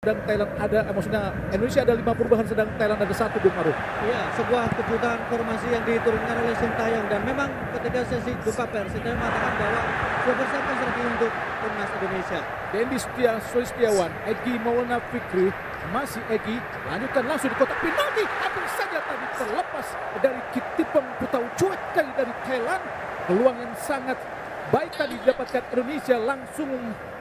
sedang Thailand ada, maksudnya Indonesia ada 5 perubahan, sedang Thailand ada 1, Bung Maruf. Ya, sebuah kejutan formasi yang diturunkan oleh Sintayong, dan memang ketika sesi jumpa pers Sintayong mengatakan bahwa sudah bersiapkan strategi untuk timnas Indonesia. Dendi Setiawan, Egy Maulana Fikri, masih Egy, lanjutkan langsung di kotak penalti, hampir saja tadi terlepas dari Kitipong Putau, cuek kali dari Thailand. Peluang yang sangat baik tadi didapatkan Indonesia, langsung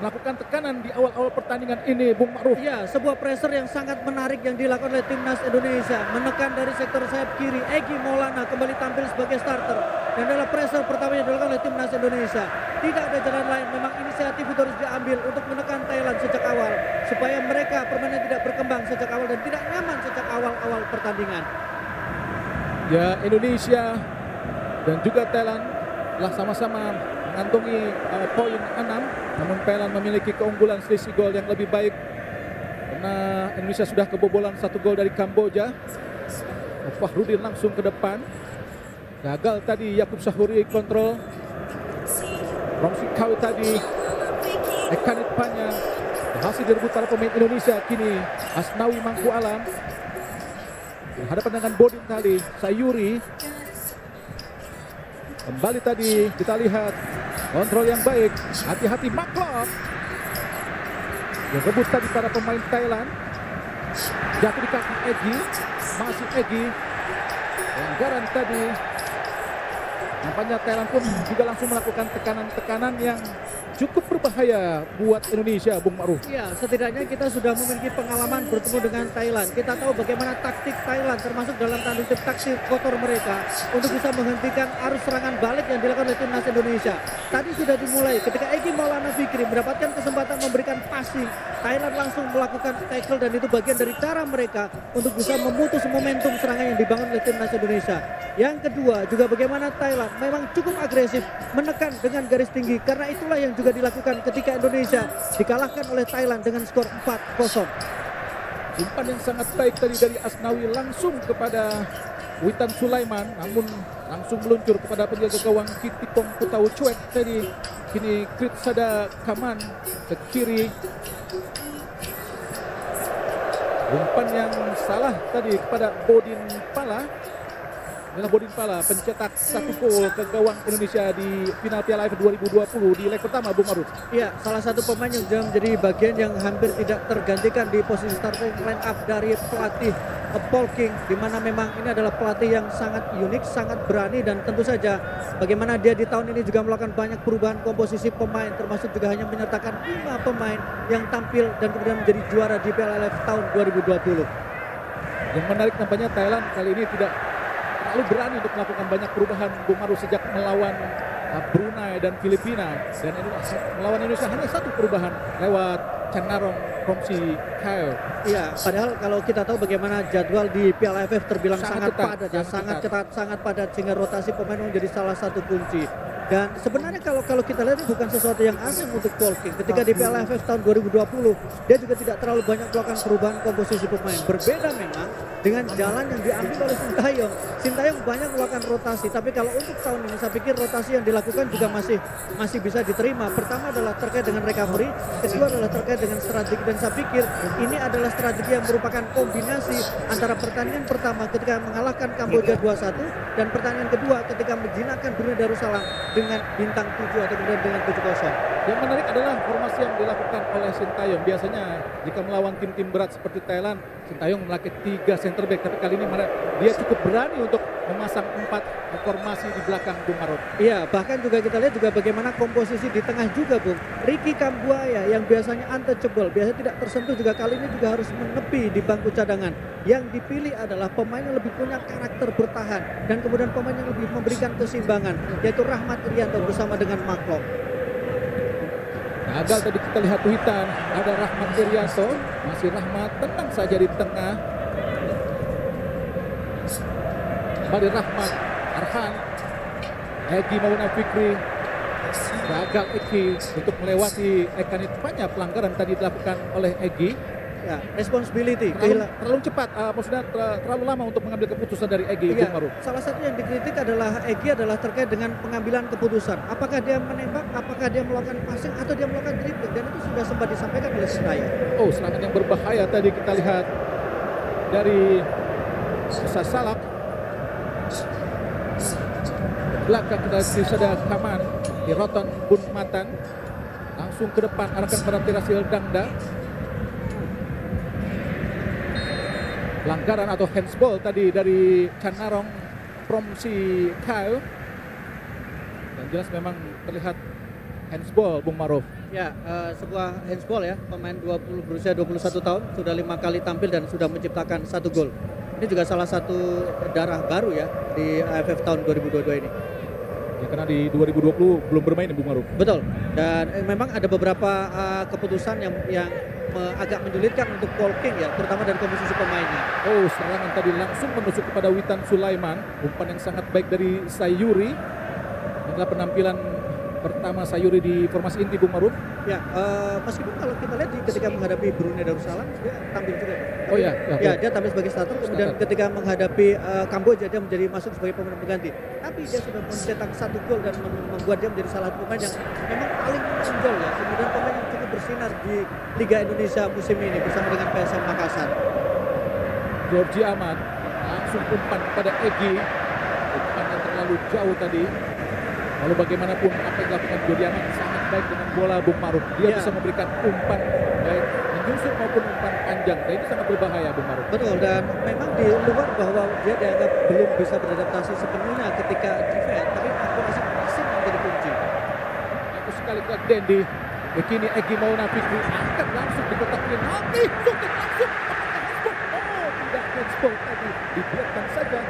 melakukan tekanan di awal-awal pertandingan ini, Bung Ma'ruf. Ya, sebuah pressure yang sangat menarik yang dilakukan oleh timnas Indonesia, menekan dari sektor sayap kiri. Egy Maulana kembali tampil sebagai starter, dan adalah pressure pertama yang dilakukan oleh timnas Indonesia. Tidak ada jalan lain, memang inisiatif itu harus diambil untuk menekan Thailand sejak awal, supaya mereka permainan tidak berkembang sejak awal dan tidak nyaman sejak awal-awal pertandingan. Ya, Indonesia dan juga Thailand telah sama-sama mengantongi poin 6, namun Thailand memiliki keunggulan selisih gol yang lebih baik karena Indonesia sudah kebobolan 1 gol dari Kamboja. Fahrudin langsung ke depan, gagal tadi. Yakub Sahuri kontrol, Romsi Kawi tadi, Ekanit Panya berhasil direbut para pemain Indonesia. Kini Asnawi Mangku Alam berhadapan dengan Bodin tadi, Sayuri. Kembali tadi kita lihat kontrol yang baik, hati-hati Maklok. Direbut tadi para pemain Thailand. Jatuh di kaki Egy, masih Egy. Pelanggaran tadi. Nampaknya Thailand pun juga langsung melakukan tekanan-tekanan yang cukup berbahaya buat Indonesia, Bung Ma'ruf. Ya, setidaknya kita sudah memiliki pengalaman bertemu dengan Thailand. Kita tahu bagaimana taktik Thailand, termasuk dalam tanda kutip taktik kotor mereka, untuk bisa menghentikan arus serangan balik yang dilakukan oleh timnas Indonesia. Tadi sudah dimulai ketika Egy Maulana Fikri mendapatkan kesempatan memberikan passing, Thailand langsung melakukan tackle, dan itu bagian dari cara mereka untuk bisa memutus momentum serangan yang dibangun oleh timnas Indonesia. Yang kedua juga bagaimana Thailand memang cukup agresif menekan dengan garis tinggi, karena itulah yang juga dilakukan ketika Indonesia dikalahkan oleh Thailand dengan skor 4-0. Umpan yang sangat baik tadi dari Asnawi langsung kepada Witan Sulaiman, namun langsung meluncur kepada penjaga gawang Kitipong Putau, cuek tadi. Kini Kritsada Kaman ke kiri. Umpan yang salah tadi kepada Bodin Pala. Inilah Bodin Pala, pencetak 1 gol ke gawang Indonesia di final Piala AFF 2020 di leg pertama, Bung Maruf. Ya, salah satu pemain yang sudah menjadi bagian yang hampir tidak tergantikan di posisi starting line up dari pelatih Paul King, di mana memang ini adalah pelatih yang sangat unik, sangat berani, dan tentu saja bagaimana dia di tahun ini juga melakukan banyak perubahan komposisi pemain, termasuk juga hanya menyertakan 5 pemain yang tampil dan kemudian menjadi juara di Piala AFF tahun 2020. Yang menarik nampaknya Thailand kali ini tidak terlalu berani untuk melakukan banyak perubahan, Bung Maruf, sejak melawan Brunei dan Filipina, dan melawan Indonesia hanya 1 perubahan lewat Cenarong Romsi Kyle. Iya, padahal kalau kita tahu bagaimana jadwal di Piala AFF terbilang sangat ketat, padat ya, sangat ketat, sangat padat, sehingga rotasi pemain menjadi salah satu kunci. Dan sebenarnya kalau kita lihat ini bukan sesuatu yang asing untuk Paul King. Ketika di Piala AFF tahun 2020, dia juga tidak terlalu banyak melakukan perubahan komposisi pemain. Berbeda memang dengan jalan yang diambil oleh Sintayong. Sintayong banyak melakukan rotasi, tapi kalau untuk tahun ini saya pikir rotasi yang dilakukan juga masih bisa diterima. Pertama adalah terkait dengan recovery, kedua adalah terkait dengan strategi, dan saya pikir ini adalah strategi yang merupakan kombinasi antara pertandingan pertama ketika mengalahkan Kamboja 2-1 dan pertandingan kedua ketika menjinakkan Brunei Darussalam dengan bintang 7 atau kemudian dengan 7-0. Yang menarik adalah formasi yang dilakukan oleh Sintayong. Biasanya jika melawan tim-tim berat seperti Thailand, Sintayong memakai 3 center back, tapi kali ini dia cukup berani untuk memasang 4 formasi di belakang, Bung Maruf. Iya, bahkan juga kita lihat juga bagaimana komposisi di tengah juga, Bung. Ricky Kambuaya yang biasanya untouchable, biasanya tidak tersentuh, juga kali ini juga harus menepi di bangku cadangan. Yang dipilih adalah pemain yang lebih punya karakter bertahan dan kemudian pemain yang lebih memberikan keseimbangan, yaitu Rahmat Irianto bersama dengan Maklok. Gagal tadi kita lihat Witan, ada Rahmat Irianto, masih Rahmat tenang saja di tengah. Kembali Rahmat, Arhan, Egy Maulana Fikri, gagal Egy untuk melewati Ekanit. Banyak pelanggaran tadi dilakukan oleh Egy. Ya, responsibility, terlalu cepat, maksudnya terlalu lama untuk mengambil keputusan dari Egy Iya, Bung Maruf. salah satu yang dikritik adalah Egy adalah terkait dengan pengambilan keputusan. Apakah dia menembak, apakah dia melakukan passing, atau dia melakukan dribbling, dan itu sudah sempat disampaikan oleh Sintayong. Oh, serangan yang berbahaya tadi kita lihat dari Musa Salak. Belakang kita ada Kaman di Roton Bun Matan. Langsung ke depan arahkan pada Tirasil Dangda. Pelanggaran atau handsball tadi dari Canarong from si Kyle. Dan jelas memang terlihat handsball Bung Maruf. Ya, sebuah handsball ya, pemain berusia 21 tahun, sudah 5 kali tampil dan sudah menciptakan 1 gol. Ini juga salah satu darah baru ya di AFF tahun 2022 ini. Ya, karena di 2020 belum bermain Bung Maruf. Betul. Dan memang ada beberapa keputusan yang agak menyulitkan untuk Paul King ya, terutama dari komposisi pemainnya. Oh, serangan tadi langsung menusuk kepada Witan Sulaiman. Umpan yang sangat baik dari Sayuri. Adalah penampilan pertama Sayuri di formasi inti Bung Maruf. Ya, meskipun kalau kita lihat ketika menghadapi Brunei Darussalam dia tampil juga. Oh ya, dia tampil sebagai starter. Kemudian ketika menghadapi Kamboja dia menjadi masuk sebagai pemain pengganti. Tapi dia sudah mencetak 1 gol dan membuat dia menjadi salah satu pemain yang memang paling menonjol ya. Kemudian pemain yang cukup bersinar di Liga Indonesia musim ini bersama dengan PSM Makassar. Georgie Ahmad langsung umpan kepada Egy. Umpan yang terlalu jauh tadi. Lalu bagaimanapun apa yang dilakukan Georgie Ahmad sangat baik dengan bola Bung Maruf. Dia bisa memberikan umpan baik menyusun maupun umpan panjang. Dan itu sangat berbahaya Bung Maruf. Betul, dan memang di luar bahwa dia dianggap belum bisa beradaptasi sepenuhnya ketika defense, tapi akurasi passing menjadi kunci. Aku sekali ke Dendi. Begini Egy Maulana Fikri angkat langsung di kotak penalti. Suntik langsung. Oh, tidak handsball tadi. Dibiarkan saja.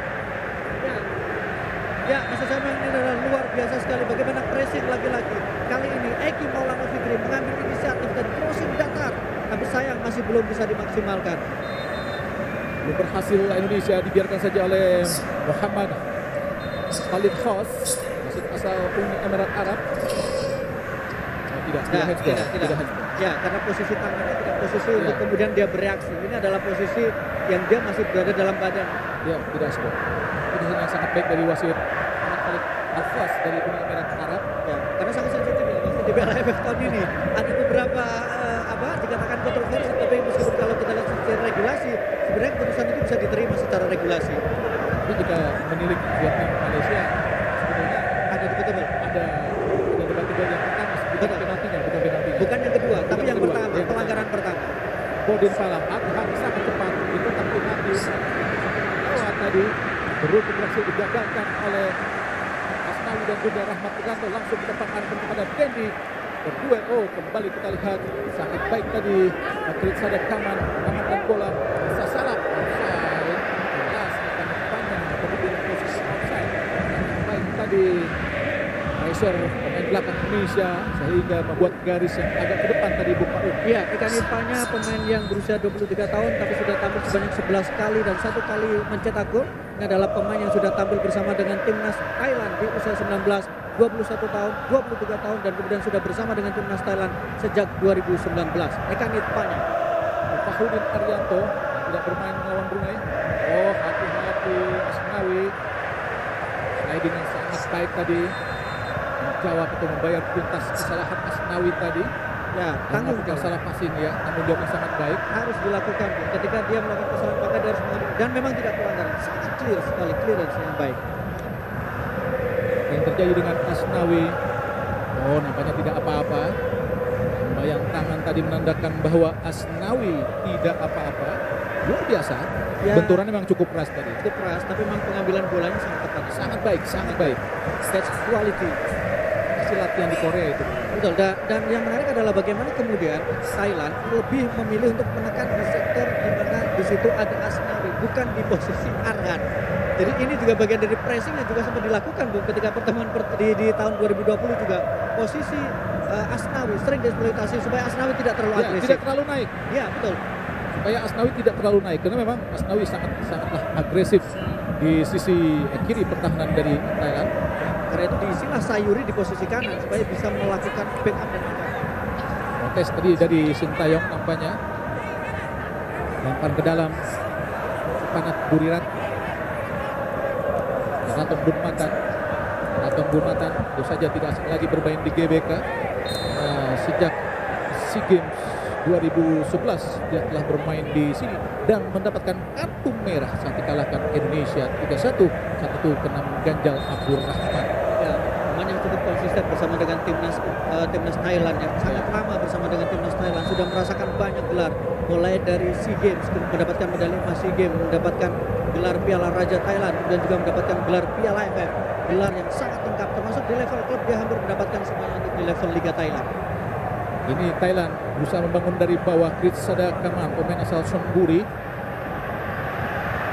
Ya, maksud saya memang ini adalah luar biasa sekali bagaimana pressing lagi-lagi. Kali ini Egy Maulana Fikri mengambil inisiatif dan crossing datar, tapi sayang masih belum bisa dimaksimalkan. Belum berhasil Indonesia, dibiarkan saja oleh Muhammad Khalid Khos, wasit asal Uni Emirat Arab. Tidak handsball. Ya, karena posisi tangannya tidak posisi untuk kemudian dia bereaksi. Ini adalah posisi yang dia masih berada dalam badan. Ya, tidak handsball. Keputusan yang sangat baik dari wasit Muhammad Khalid Khos dari Uni Emirat Arab. Ya, karena sangat sensitif ya wasit di Piala AFF tahun ini. Ada beberapa dikatakan kontroversi, tapi meskipun kalau kita lihat secara regulasi, sebenarnya keputusan itu bisa diterima secara regulasi. Tapi jika menilik Vietnam Malaysia, sebenarnya Ada debatable. ada debatable yang pertama, bukan penaltinya. Bukan yang kedua, tapi yang kedua. pertama, pelanggaran pertama. Bodin Salam, hati-hati sangat cepat di kotak penalti. Lewat tadi beruntung berhasil digagalkan oleh Asnawi dan juga Rahmat Prianto, langsung ditempatkan kepada Dendi. Berduel, kembali kita lihat sangat baik tadi Khalid Sadek Kaman mengamankan bola. Bisa salah offside, jelas akan panjang kemudian posisi offside. Baik tadi pressure pemain belakang Indonesia sehingga membuat garis yang agak ke depan tadi Bung Maruf. Iya, Ikan Irfanya pemain yang berusia 23 tahun tapi sudah tampil sebanyak 11 kali dan 1 kali mencetak gol. Ini adalah pemain yang sudah tampil bersama dengan timnas Thailand di usia 19, 21 tahun, 23 tahun dan kemudian sudah bersama dengan timnas Thailand sejak 2019. Ikan Irfanya. Fahudin Arianto tidak bermain melawan Brunei. Oh, hati-hati Asnawi. Sliding yang sangat baik tadi. Menjawab atau membayar tuntas kesalahan Asnawi tadi. Ya, tanggung jawab. Salah passing ya, tanggung jawab yang sangat baik. Harus dilakukan ketika dia melakukan kesalahan, maka dia harus mengambil dan memang tidak pelanggaran. Sangat clear sekali, clearance yang baik. Yang terjadi dengan Asnawi, oh nampaknya tidak apa-apa. Bayang tangan tadi menandakan bahwa Asnawi tidak apa-apa. Luar biasa. Ya, benturannya memang cukup keras tadi. cukup keras, tapi memang pengambilan bolanya sangat tepat. Sangat baik, sangat baik. That's quality. Hasil latihan di Korea itu. Betul, dan yang menarik adalah bagaimana kemudian Thailand lebih memilih untuk menekan di sektor di mana di situ ada Asnawi, bukan di posisi Arhan. Jadi ini juga bagian dari pressing yang juga sempat dilakukan Bu ketika pertemuan di tahun 2020 juga posisi Asnawi sering dieksploitasi supaya Asnawi tidak terlalu agresif. Tidak terlalu naik. Ya, betul. Supaya Asnawi tidak terlalu naik karena memang Asnawi sangatlah agresif di sisi kiri pertahanan dari Thailand. Karena itu diisilah Sayuri di posisi kanan supaya bisa melakukan backup dan backup. Protes tadi dari Sintayong nampaknya. lempar ke dalam Panat Burirat. Raton Bunmatan itu saja tidak asing lagi bermain di GBK. Sejak SEA Games 2011 dia telah bermain di sini dan mendapatkan kartu merah saat dikalahkan Indonesia 3-1. Saat itu kena mengganjal Abdul Rahman. Ya, pemain yang cukup konsisten bersama dengan timnas Thailand yang sangat lama bersama dengan timnas Thailand, sudah merasakan banyak gelar mulai dari SEA Games, mendapatkan medali emas SEA Games, mendapatkan gelar Piala Raja Thailand dan juga mendapatkan gelar Piala AFF, gelar yang sangat lengkap termasuk di level klub dia hampir mendapatkan semuanya di level Liga Thailand. Ini Thailand berusaha membangun dari bawah. Kritsada Kaman, pemain asal Sonburi.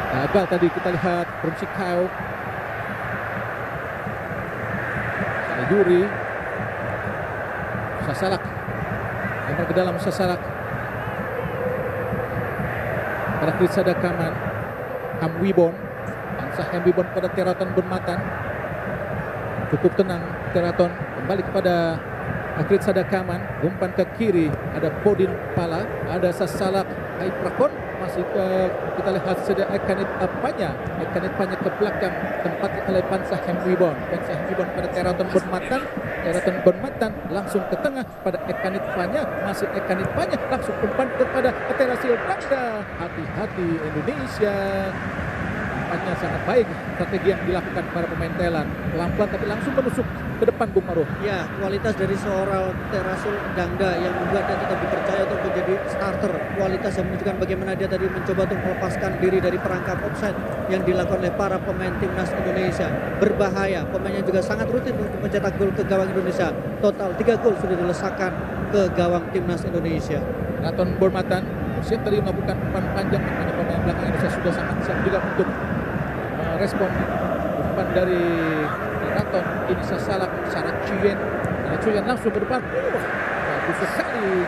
Gagal tadi kita lihat Promsi Kao. Yuri Sasalak lempar ke dalam Sasalak pada Kritsada Kaman. Hamwibon, bangsa Hamwibon pada Teraton Bunmatan. Cukup tenang Teraton, kembali kepada Kritsada Kaman, umpan ke kiri, ada Podin Pala, ada Sasalak Aikrakon, masih kita lihat sudah Ekanit Panya ke belakang, tempat oleh bangsa Hamwibon pada Teraton Bunmatan, langsung ke tengah pada Ekanit Panya, masih Ekanit Panya, langsung umpan kepada Terasil Dangda. Hati-hati Indonesia. Umpannya sangat baik, strategi yang dilakukan para pemain Thailand, pelan-pelan tapi langsung menusuk ke depan Bung Maruh. Ya, kualitas dari seorang Terasil Dangda yang membuat dia tetap dipercaya untuk menjadi starter. Kualitas yang menunjukkan bagaimana dia tadi mencoba untuk melepaskan diri dari perangkap offside yang dilakukan oleh para pemain timnas Indonesia. Berbahaya, pemainnya juga sangat rutin untuk mencetak gol ke gawang Indonesia. Total 3 gol sudah dilesakkan ke gawang timnas Indonesia. Raton Bunmatan siap tadi melakukan umpan panjang, makanya pemain belakang Indonesia sudah sangat siap juga untuk respon umpan dari Raton. Ini Sasalak, Cuyen langsung ke depan. Bagus sekali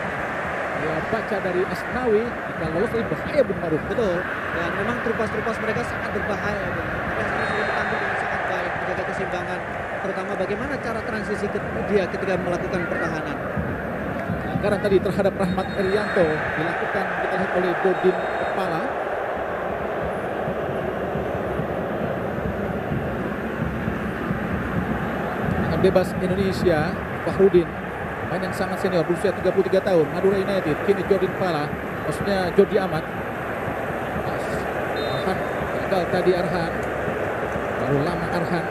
ya, baca dari Asnawi. Jika lolos ini bahaya Bung Maruh. Betul, dan memang trupas mereka sangat berbahaya. Mereka sudah tampil dengan sangat baik, menjaga keseimbangan, terutama bagaimana cara transisi dia ketika melakukan pertahanan. Pelanggaran tadi terhadap Rahmat Erianto dilakukan, kita lihat oleh Bodin Kepala. Bebas Indonesia, Fahrudin, main yang sangat senior, berusia 33 tahun, Madura United. Kini Jordi Pala, maksudnya Jordi Amat. Arhan, gagal tadi Arhan, baru lama Arhan.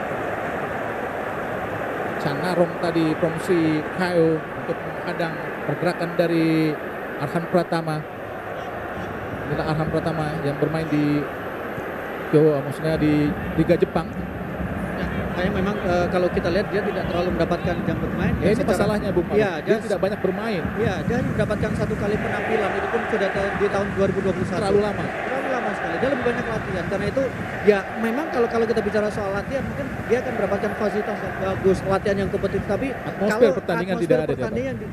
Canarong tadi promosi Kayo untuk menghadang pergerakan dari Arhan Pratama. Inilah Arhan Pratama yang bermain di maksudnya di Liga Jepang. Kayak memang kalau kita lihat dia tidak terlalu mendapatkan jam bermain. Ya, ini masalahnya Bung Maruh. Ya, dia tidak banyak bermain. Ya, dia mendapatkan 1 kali penampilan, itu pun sudah di tahun 2021. Terlalu lama sekali. Dia lebih banyak latihan. Karena itu ya memang kalau kita bicara soal latihan, mungkin dia akan mendapatkan fasilitas yang bagus, latihan yang kompetitif, tapi atmosfer pertandingan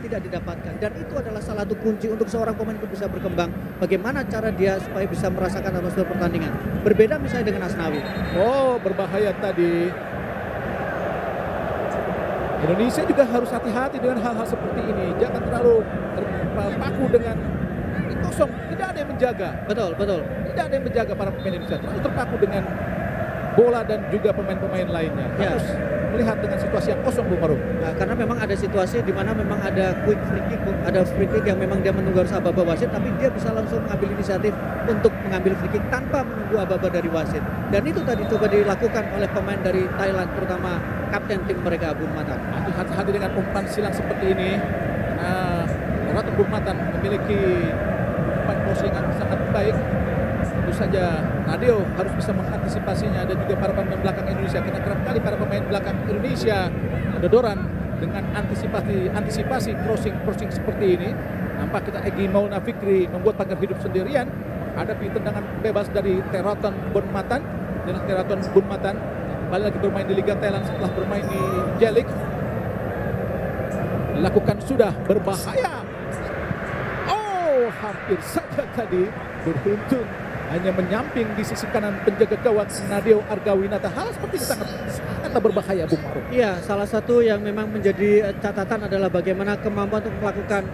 tidak didapatkan. Dan itu adalah salah satu kunci untuk seorang pemain itu bisa berkembang. Bagaimana cara dia supaya bisa merasakan atmosfer pertandingan. Berbeda misalnya dengan Asnawi. Oh, berbahaya tadi. Indonesia juga harus hati-hati dengan hal-hal seperti ini. Jangan terlalu terpaku dengan kosong. Tidak ada yang menjaga. Betul. Tidak ada yang menjaga para pemain Indonesia. Terlalu terpaku dengan bola dan juga pemain-pemain lainnya. Ya. Harus melihat dengan situasi yang kosong, Bung Maruh. Nah, karena memang ada situasi di mana memang ada quick free kick, ada free kick yang memang dia menunggu harus aba-aba wasit, tapi dia bisa langsung mengambil inisiatif untuk mengambil free kick tanpa menunggu aba-aba dari wasit. Dan itu tadi coba dilakukan oleh pemain dari Thailand, terutama kapten tim mereka Bunmatan. Hati-hati dengan umpan silang seperti ini. Nah, Raton Bunmatan memiliki umpan crossing yang sangat baik. Tentu saja Nadeo harus bisa mengantisipasinya dan juga para pemain belakang Indonesia, karena kerap kali para pemain belakang Indonesia kedodoran dengan antisipasi crossing seperti ini. Nampak kita Egy Maulana Fikri membuat pagar hidup sendirian menghadapi tendangan bebas dari Teraton Bunmatan. Dan Teraton Bunmatan kembali lagi bermain di Liga Thailand setelah bermain di J-League. Dilakukan sudah berbahaya. Oh, hampir saja tadi beruntun hanya menyamping di sisi kanan penjaga gawang Nadeo Argawinata. Hal seperti ini sangat berbahaya, Bung Maruh. Iya, salah satu yang memang menjadi catatan adalah bagaimana kemampuan untuk melakukan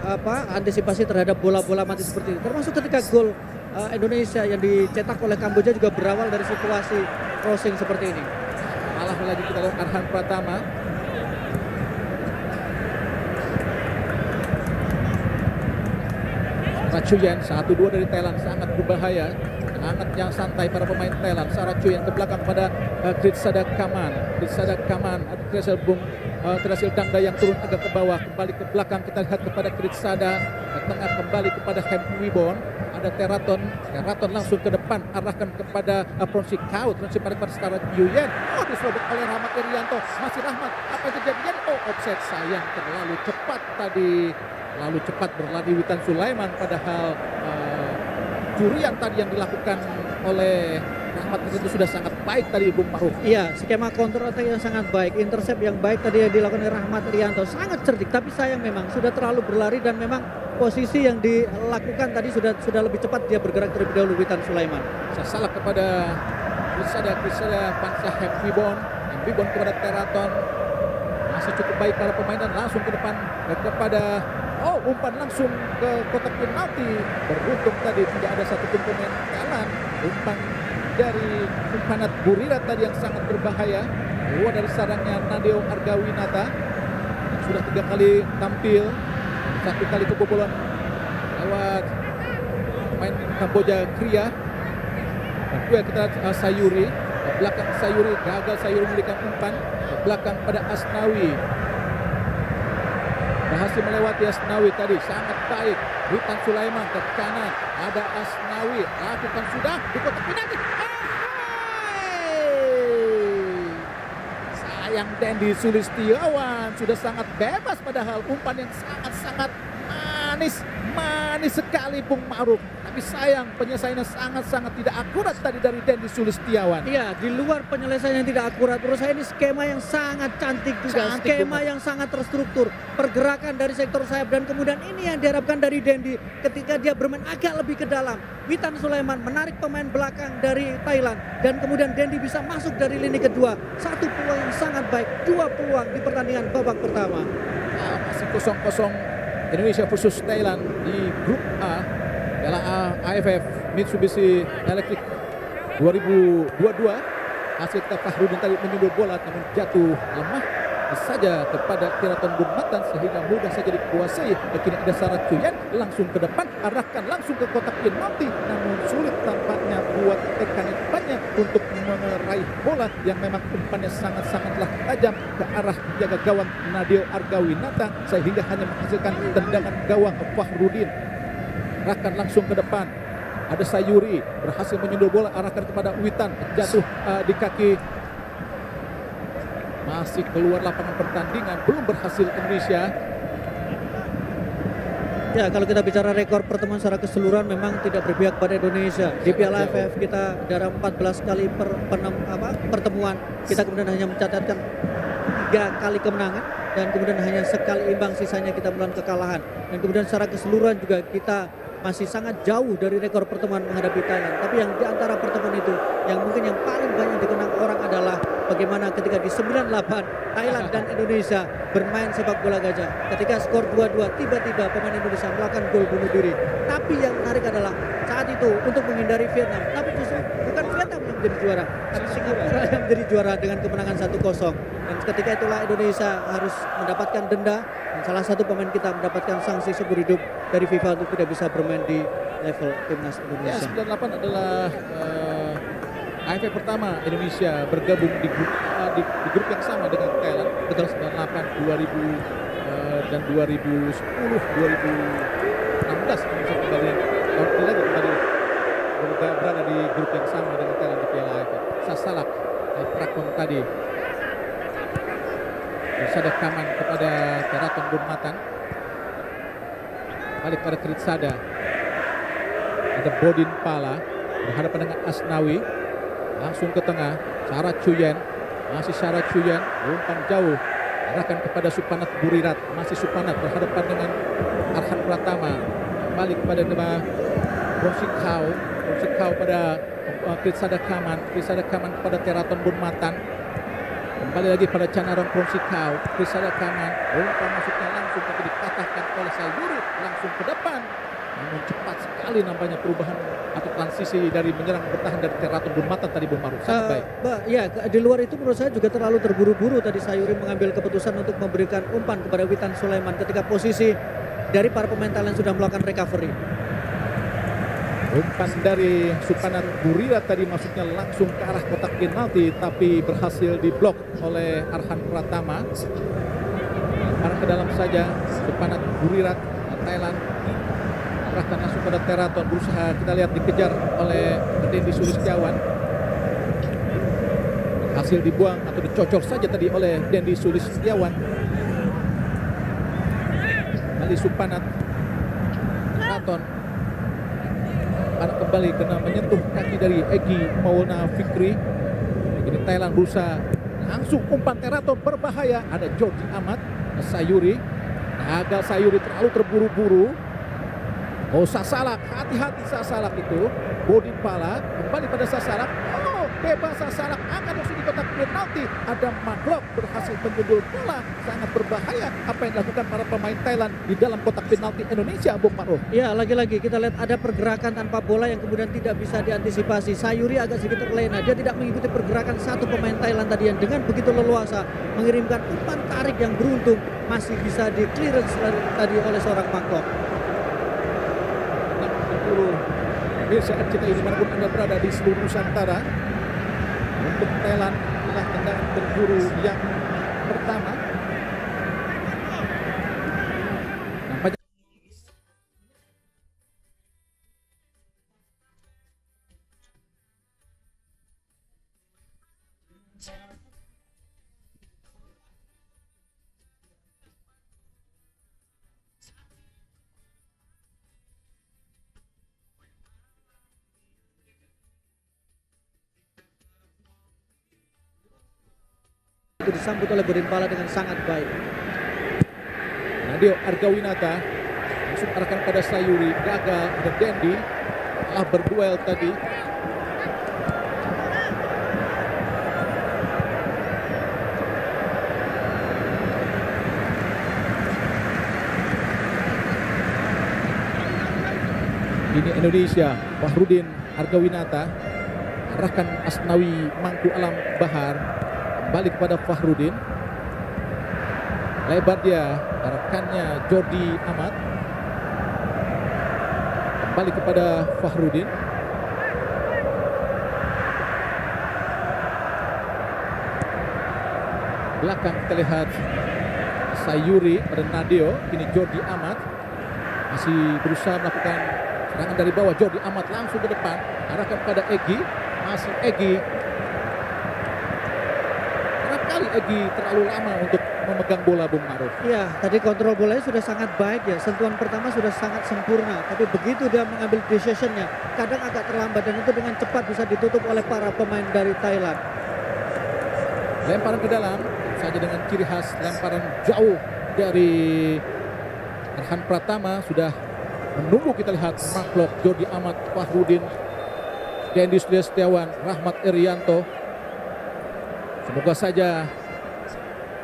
antisipasi terhadap bola-bola mati seperti ini. Termasuk ketika gol Indonesia yang dicetak oleh Kamboja juga berawal dari situasi crossing seperti ini. Malah lagi kita lihat Arhan Pratama. Racuyan 1-2 dari Thailand sangat berbahaya. Sangatnya santai para pemain Thailand. Saracuyan ke belakang pada Kritsada Kaman. Kritsada Kaman Trasil Dangda yang turun agak ke bawah, kembali ke belakang. Kita lihat kepada Kritsada, ke tengah kembali kepada Hem Wibon. Ada Teraton langsung ke depan, arahkan kepada Pronsikau, transisi pada Saracuyan. Oh, diserobot oleh Rahmat Irianto. Masih Rahmat, apa yang terjadi? Oh, offside, sayang, terlalu cepat tadi. Lalu cepat berlari Witan Sulaiman, padahal curian tadi yang dilakukan oleh Rahmat itu sudah sangat baik tadi Bung Ma'ruf. Iya, skema counter attack yang sangat baik, intercept yang baik tadi yang dilakukan oleh Rahmat Irianto, sangat cerdik, tapi sayang memang sudah terlalu berlari dan memang posisi yang dilakukan tadi sudah lebih cepat dia bergerak terlebih dahulu Witan Sulaiman. Salah kepada Kritsada Pansah Hem Wibon kepada Teraton. Masih cukup baik para pemain dan langsung ke depan kepada umpan langsung ke kotak penalti. Beruntung tadi tidak ada satupun pemain Thailand. Umpan dari Umpanat Burirat tadi yang sangat berbahaya. Keluar dari sarangnya Nadeo Argawinata. Sudah 3 kali tampil. 1 kali kebobolan lewat pemain Kamboja Kria. Kedua kita Sayuri. Ke belakang Sayuri, gagal Sayuri memberikan umpan. Ke belakang pada Asnawi. Berhasil melewati Asnawi tadi, sangat baik. Witan Sulaiman ke kanan, ada Asnawi, lakukan sudah di kotak penalti. Sayang Dendi Sulistiawan sudah sangat bebas, padahal umpan yang sangat-sangat manis sekali Bung Ma'ruf. Tapi sayang penyelesaiannya sangat-sangat tidak akurat tadi dari Dendi Sulistiawan. Iya, di luar penyelesaian yang tidak akurat, menurut saya ini skema yang sangat cantik juga, skema yang sangat terstruktur, pergerakan dari sektor sayap, dan kemudian ini yang diharapkan dari Dendi ketika dia bermain agak lebih ke dalam. Witan Sulaiman menarik pemain belakang dari Thailand dan kemudian Dendi bisa masuk dari lini kedua. Satu peluang yang sangat baik, 2 peluang di pertandingan babak pertama. Masih 0-0 Indonesia versus Thailand di grup A adalah AFF Mitsubishi Electric 2022. Hasil kita Fahrudin tadi menyundul bola namun jatuh lemah saja kepada Teraton Burmatan sehingga mudah saja dikuasai. Kini ada Saracuyan langsung ke depan, arahkan langsung ke kotak penalti, namun sulit tampaknya buat tekanan umpannya untuk meraih bola yang memang umpannya sangat-sangatlah tajam ke arah jaga gawang Nadeo Argawinata sehingga hanya menghasilkan tendangan gawang Fahrudin. Arahkan langsung ke depan, ada Sayuri berhasil menyundul bola, arahkan kepada Witan, jatuh di kaki. Masih keluar lapangan pertandingan, belum berhasil Indonesia. Ya, kalau kita bicara rekor pertemuan secara keseluruhan memang tidak berpihak pada Indonesia. Di Piala AFF kita dari 14 kali pertemuan, kita kemudian hanya mencatatkan 3 kali kemenangan dan kemudian hanya sekali imbang, sisanya kita melawan kekalahan. Dan kemudian secara keseluruhan juga kita masih sangat jauh dari rekor pertemuan menghadapi Thailand. Tapi yang di antara pertemuan itu yang mungkin yang paling banyak dikenang orang adalah bagaimana ketika di 98 Thailand dan Indonesia bermain sepak bola gajah. Ketika skor 2-2 tiba-tiba pemain Indonesia melakukan gol bunuh diri. Tapi yang menarik adalah saat itu untuk menghindari Vietnam, tapi justru bukan Vietnam yang menjadi juara, tapi Singapura yang menjadi juara dengan kemenangan 1-0. Dan ketika itulah Indonesia harus mendapatkan denda dan salah satu pemain kita mendapatkan sanksi seumur hidup dari FIFA untuk tidak bisa bermain di level timnas Indonesia. Ya, 98 adalah AFF pertama Indonesia bergabung di grup yang sama dengan Thailand. Betul, 98, 2000 dan 2010, 2016 Indonesia kembali berada di grup yang sama dengan Thailand di Piala AFF. Sasalak Prakon tadi. Kritsada Kaman kepada Teraton Burmatan. Balik pada Kritsada. Ada Bodin Pala berhadapan dengan Asnawi. Langsung ke tengah, Saracuyan, masih Saracuyan, umpan jauh, arahkan kepada Supanat Burirat, masih Supanat berhadapan dengan Arhan Pratama, balik pada Pronsikau pada Kritsada Kaman kepada Teraton Burmatan, kembali lagi pada Canaron Pronsikau, Kritsada Kaman, umpan masuknya langsung tapi dipatahkan oleh Sayuri, langsung ke depan. Namun cepat sekali nampaknya perubahan atau transisi dari menyerang bertahan dari Teraton Bunmatan tadi Bung Maruf. Sangat baik. Ya, di luar itu menurut saya juga terlalu terburu-buru tadi Sayuri mengambil keputusan untuk memberikan umpan kepada Witan Sulaiman ketika posisi dari para pemain Thailand sudah melakukan recovery. Umpan dari Supanat Burirat tadi masuknya langsung ke arah kotak penalti tapi berhasil diblok oleh Arhan Pratama. Arah ke dalam saja Supanat Burirat Thailand arahkan langsung pada Teraton, berusaha kita lihat dikejar oleh Dendi Sulistiawan. Hasil dibuang atau dicocor saja tadi oleh Dendi Sulistiawan. Kali Supanat Teraton kembali kena menyentuh kaki dari Egy Maulana Fikri. Ini Thailand berusaha langsung umpan Teraton berbahaya. Ada Jordi Amat, Sayuri. Gagal Sayuri terlalu terburu-buru. Oh Sasalak, hati-hati Sasalak itu. Bodi pala kembali pada Sasalak. Oh bebas Sasalak, angkat langsung di kotak penalti. Ada Maglok berhasil menjundul bola. Sangat berbahaya apa yang dilakukan para pemain Thailand di dalam kotak penalti Indonesia, Bung Maruf. Ya, lagi-lagi kita lihat ada pergerakan tanpa bola yang kemudian tidak bisa diantisipasi. Sayuri agak sedikit terlena, dia tidak mengikuti pergerakan satu pemain Thailand tadi yang dengan begitu leluasa mengirimkan umpan tarik yang beruntung masih bisa di clearance tadi oleh seorang Maglok. Pemirsa RCTI dimanapun Anda berada di seluruh Nusantara, untuk Thailand inilah tendangan berburu yang pertama. Nampaknya Itu disambut oleh Bodinpala dengan sangat baik. Nadio Argawinata langsung arahkan pada Sayuri, gagal. Ada Dendi telah berduel tadi. Ini Indonesia, Fahrudin Argawinata arahkan Asnawi Mangku Alam Bahar, kembali kepada Fahrudin. Lebar dia, arahkannya Jordi Amat, kembali kepada Fahrudin. Belakang kita lihat Sayuri pada Nadio. Kini Jordi Amat masih berusaha melakukan serangan dari bawah. Jordi Amat langsung ke depan, arahkan pada Egy. Masih Egy. Kerap kali Egy terlalu lama untuk memegang bola, Bung Maruf. Ya, tadi kontrol bolanya sudah sangat baik ya. Sentuhan pertama sudah sangat sempurna. Tapi begitu dia mengambil decisionnya, kadang agak terlambat dan itu dengan cepat bisa ditutup oleh para pemain dari Thailand. Lemparan ke dalam saja dengan ciri khas lemparan jauh dari Arhan Pratama. Sudah menunggu kita lihat Maglok, Jordi Amat, Fahrudin, Dendi Sulistiawan, Rahmat Irianto. Semoga saja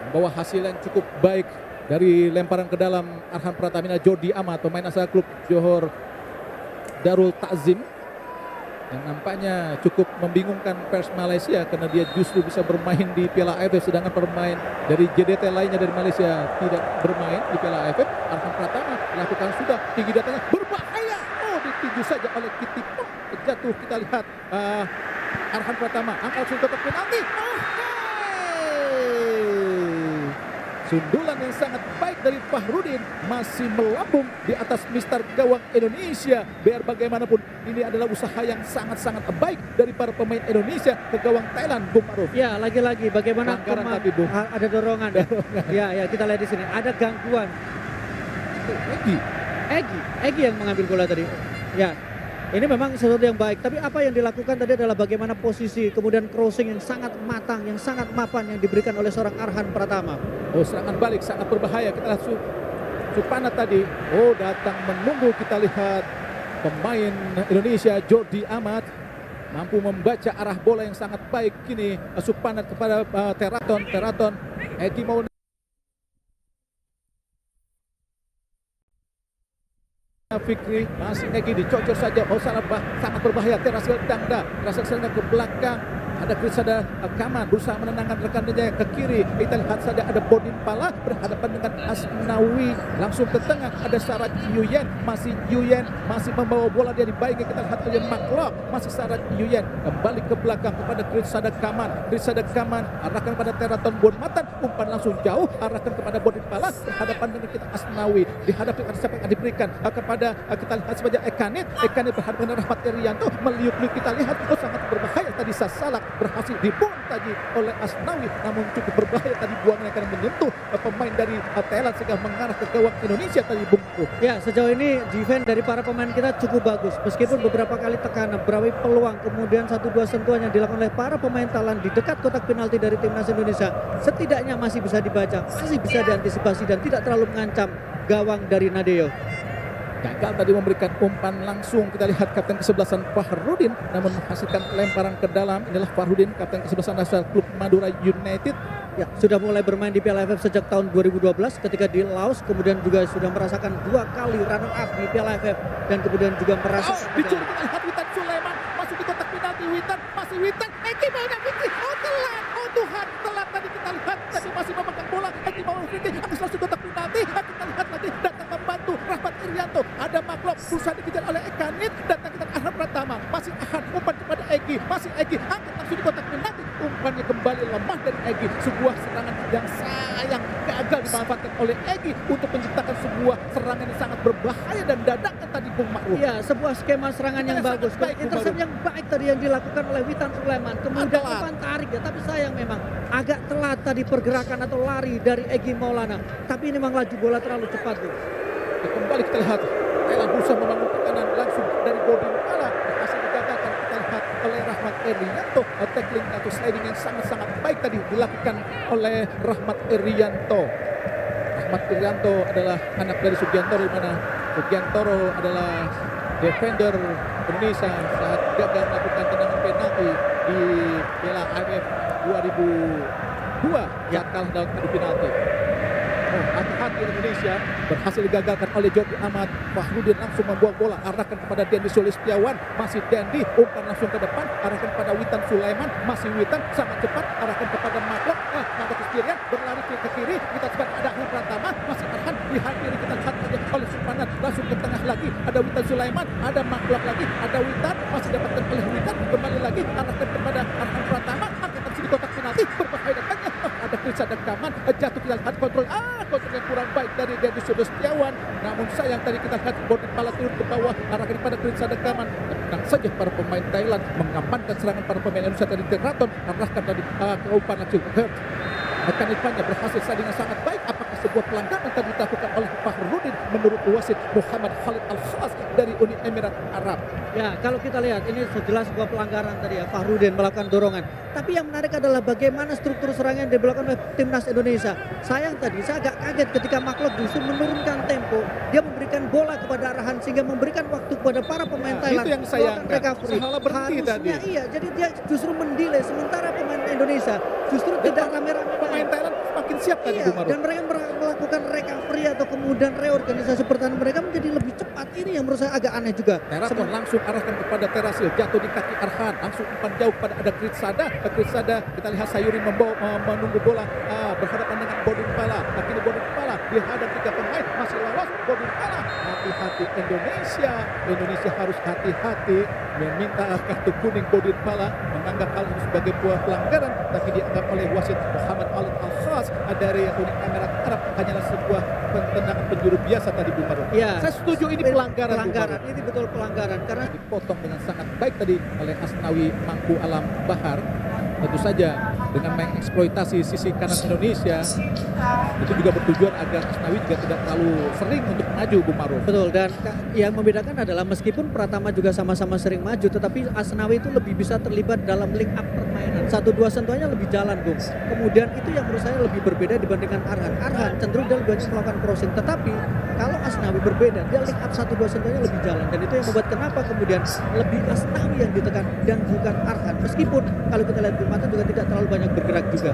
membawa hasil yang cukup baik dari lemparan ke dalam Arhan Pratama. Jordi Amat, pemain asal klub Johor Darul Takzim, yang nampaknya cukup membingungkan pers Malaysia karena dia justru bisa bermain di Piala AFF sedangkan pemain dari JDT lainnya dari Malaysia tidak bermain di Piala AFF. Arhan Pratama lakukan sudah tinggi datangnya berbahaya. Oh, ditinju saja oleh Kitipong. Jatuh kita lihat Arhan Pratama angkat sundulan ke penalti. Sundulan yang sangat baik dari Fahrudin masih melambung di atas mister gawang Indonesia. Biar bagaimanapun ini adalah usaha yang sangat-sangat baik dari para pemain Indonesia ke gawang Thailand, Bung Maruf. Ya, lagi-lagi bagaimana tapi, Bung. Ada dorongan. Ya, kita lihat di sini ada gangguan. Egy yang mengambil bola tadi. Ya. Ini memang sesuatu yang baik, tapi apa yang dilakukan tadi adalah bagaimana posisi, kemudian crossing yang sangat matang, yang sangat mapan yang diberikan oleh seorang Arhan Pratama. Oh, serangan balik sangat berbahaya. Kita lihat Supanat tadi. Oh, datang menunggu. Kita lihat pemain Indonesia Jordi Amat mampu membaca arah bola yang sangat baik. Kini Supanat kepada Teraton. Egy mau Fikri, masih Egy dicocor saja. Oh salah, sangat berbahaya. Terasil Dangda ke belakang. Ada Krisada Kaman berusaha menenangkan rekannya ke kiri. Kita lihat saja ada Bodin Pala berhadapan dengan Asnawi. Langsung ke tengah ada Sarat Yuyen. Masih Yuyen masih membawa bola, dia dibaiki. Kita lihat oleh Maklok. Masih Sarat Yuyen kembali ke belakang kepada Krisada Kaman. Krisada Kaman arahkan pada Teraton Bonmatan. Umpan langsung jauh arahkan kepada Bodin Pala berhadapan dengan kita Asnawi. Dihadapi pada siapa yang diberikan kepada kita lihat sebagai Ekanit. Ekanit berhadapan dengan Rahmat Irianto. Meliuk-liuk kita lihat sangat berbahaya tadi. Sasalak berhasil dibuang tadi oleh Asnawi, namun cukup berbahaya tadi buangnya karena menyentuh pemain dari Thailand sehingga mengarah ke gawang Indonesia tadi, Bung. Ya, sejauh ini defense dari para pemain kita cukup bagus meskipun beberapa kali tekanan, beberapa peluang, kemudian 1-2 sentuhan yang dilakukan oleh para pemain Thailand di dekat kotak penalti dari timnas Indonesia setidaknya masih bisa dibaca, masih bisa diantisipasi dan tidak terlalu mengancam gawang dari Nadeo. Gagal tadi memberikan umpan langsung. Kita lihat kapten kesebelasan Fahrudin namun menghasilkan lemparan ke dalam. Inilah Fahrudin, kapten kesebelasan asal klub Madura United. Ya, sudah mulai bermain di Piala AFF sejak tahun 2012 ketika di Laos, kemudian juga sudah merasakan 2 kali runner up di Piala AFF dan kemudian juga merasakan dicuri. Kita lihat Witan Sulaiman masuk di kotak penalti. Masih Witan. Eki Maulana Fikri. Telat. Tuhan, telat tadi kita lihat. Tadi masih memegang bola. Eki Maulana Fikri habis langsung kotak penalti. Kita lihat lagi datang membantu Rahmat Irianto. Ada Maklok berusaha dikejar oleh Ekanit. Datang kita Ahad Pratama. Masih Ahad umpan kepada Egy. Masih Egy angkat langsung di kotak penalti. Umpannya kembali lemah dari Egy. Sebuah serangan yang sayang gagal dimanfaatkan oleh Egy untuk menciptakan sebuah serangan yang sangat berbahaya dan dadakan tadi, Bung Ma'ruf. Ya, sebuah skema serangan yang bagus. Intercept yang baik tadi yang dilakukan oleh Witan Sulaiman. Kemudian umpan tarik ya, tapi sayang memang agak telat tadi pergerakan atau lari dari Egy Maulana. Tapi ini memang laju bola terlalu cepat, Bung. Kembali kita lihat Thailand berusaha membangun tekanan langsung dari Bodin Pala, berhasil digagalkan. Kita lihat oleh Rahmat Irianto, tackling atau sliding yang sangat-sangat baik tadi dilakukan oleh Rahmat Irianto. Rahmat Irianto adalah anak dari Sugiantoro, di mana Sugiantoro adalah defender Indonesia saat gagal melakukan tendangan penalti di Piala AFF 2002 yang kalah dalam adu penalti. Hati-hati Indonesia berhasil digagalkan oleh Jody Ahmad. Fahrudin langsung membuang bola, arahkan kepada Dendi Sulistiawan. Masih Dendi, umpan langsung ke depan, arahkan kepada Witan Sulaiman. Masih Witan, sangat cepat, arahkan kepada Maklok. Nada Kustirian berlari ke kiri. Kita cepat ada Ahad Pratama. Masih Arhan dihampiri, kita lihat saja oleh Supanan. Langsung ke tengah lagi, ada Witan Sulaiman, ada Maklok lagi, ada Witan. Masih dapatkan oleh Witan, kembali lagi, arahkan kepada Ahad Pratama. Angkatan sini kotak penalti, berbahaya datangnya. Ada Krisada Kaman, jatuh kita lihat kontrol. Kontrol yang kurang baik dari Dendi Sulistiawan. Namun sayang tadi kita lihat Bodin Pala turun ke bawah, arahkan kepada Krisada Kaman. Tenang saja para pemain Thailand mengamankan serangan para pemain Indonesia dari Teraton. Arahkan tadi ke umpan langsung. Mekanikanya berhasil sliding yang sangat baik. Apakah sebuah pelanggaran tadi dilakukan oleh Fahrudin menurut wasit Muhammad Khalid Al-Khas dari Uni Emirat Arab? Ya, kalau kita lihat ini jelas sebuah pelanggaran tadi ya, Fahrudin melakukan dorongan. Tapi yang menarik adalah bagaimana struktur serangan yang dilakukan oleh timnas Indonesia. Sayang tadi saya agak kaget ketika Maklok justru menurunkan tempo. Dia memberikan bola kepada Arhan sehingga memberikan waktu kepada para pemain Thailand. Itu yang sayangkan. Recovery. Salah berhenti tadi. Iya, jadi dia justru mendelay sementara pemain Indonesia justru tidak rame-rame. Pemain Thailand makin siap tadi, Iya, Bung Ma'ruf. dan mereka melakukan recovery atau kemudian reorganisasi pertahanan mereka menjadi lebih cepat. Ini yang menurut saya agak aneh juga. Teraton langsung arahkan kepada Terasil, jatuh di kaki Arhan, langsung umpan jauh pada ada Krisada. Kita lihat Sayuri menunggu bola berhadapan dengan Bodin Pala. Akhirnya Bodin Pala dihadap 3 pemain, masih lolos Bodin Pala. Hati-hati Indonesia harus hati-hati meminta kartu kuning. Bodin Pala menganggap hal ini sebagai sebuah pelanggaran, tapi dianggap oleh wasit Muhammad Khalid Al-Khas dari Uni Emirat Arab hanyalah sebuah tendangan penjuru biasa tadi, Bung Ma'ruf. Ya, saya setuju ini pelanggaran. Ini betul pelanggaran karena dipotong dengan sangat baik tadi oleh Asnawi Mangku Alam Bahar. Tentu saja dengan mengeksploitasi sisi kanan Indonesia itu juga bertujuan agar Asnawi juga tidak terlalu sering untuk maju, Bung Ma'ruf. betul, dan yang membedakan adalah meskipun Pratama juga sama-sama sering maju, tetapi Asnawi itu lebih bisa terlibat dalam link up permainan. 1-2 sentuhannya lebih jalan, Bung. Kemudian itu yang menurut saya lebih berbeda dibandingkan Arhan cenderung dia lebih banyak melakukan crossing, tetapi kalau Asnawi berbeda, dia link up 1-2 sentuhannya lebih jalan, dan itu yang membuat kenapa kemudian lebih Asnawi yang ditekan dan bukan Arhan. Meskipun kalau kita lihat di mata juga tidak terlalu banyak bergerak juga.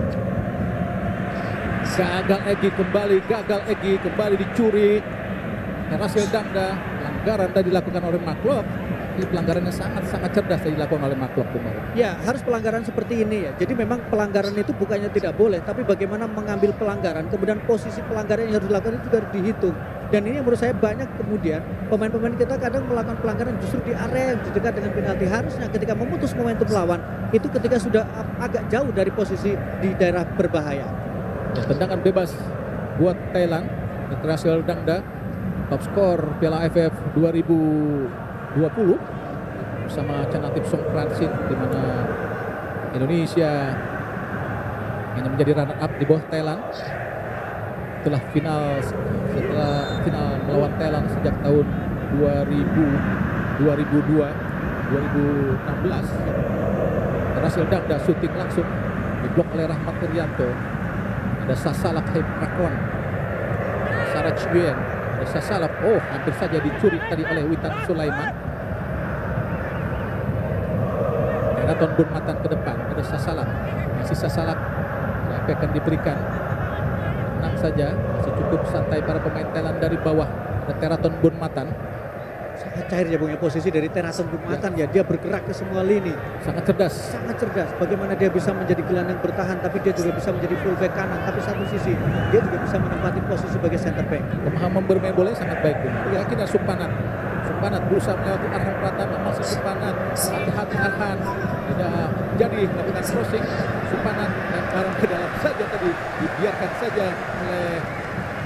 Gagal Egy kembali dicuri. Terasil Dangda pelanggaran tadi dilakukan oleh McClough. Ini pelanggaran yang sangat cerdas tadi dilakukan oleh McClough kemarin. Ya, harus pelanggaran seperti ini ya. Jadi memang pelanggaran itu bukannya tidak boleh, tapi bagaimana mengambil pelanggaran, kemudian posisi pelanggaran yang harus dilakukan itu juga harus dihitung. Dan ini yang menurut saya banyak kemudian pemain-pemain kita kadang melakukan pelanggaran justru di area yang dekat dengan penalti. Harusnya ketika memutus momentum lawan itu ketika sudah agak jauh dari posisi di daerah berbahaya. Ya, tendangan bebas buat Thailand. Rasil Dangda, top skor Piala AFF 2020 bersama Chanatip Songkransin, di mana Indonesia hanya menjadi runner up di bawah Thailand setelah final melawan Thailand sejak tahun 2002 2016. Rasil Dangda syuting langsung diblok oleh Rahmat Irianto. Ada Sasalak Heprakon, Saraj Yuen, ada Sasalak, hampir saja dicuri tadi oleh Witan Sulaiman. Teraton Bunmatan ke depan, ada Sasalak, masih Sasalak, siapa akan diberikan? Tenang saja, masih cukup santai para pemain Thailand dari bawah. Ada Teraton Bunmatan. Sangat cair ya punya posisi dari Teraton Bunmatan ya. Dia bergerak ke semua lini. Sangat cerdas. Sangat cerdas. Bagaimana dia bisa menjadi gelandang bertahan, tapi dia juga bisa menjadi fullback kanan. Tapi satu sisi dia juga bisa menempati posisi sebagai center back. Pemahaman bermain bola sangat baik. Yakin Supanat berusaha melewati Arhan Pratama, masih Supanat. Hati-hati Arhan. Tidak jadi melakukan crossing. Supanat dan barang ke dalam saja tadi, dibiarkan saja oleh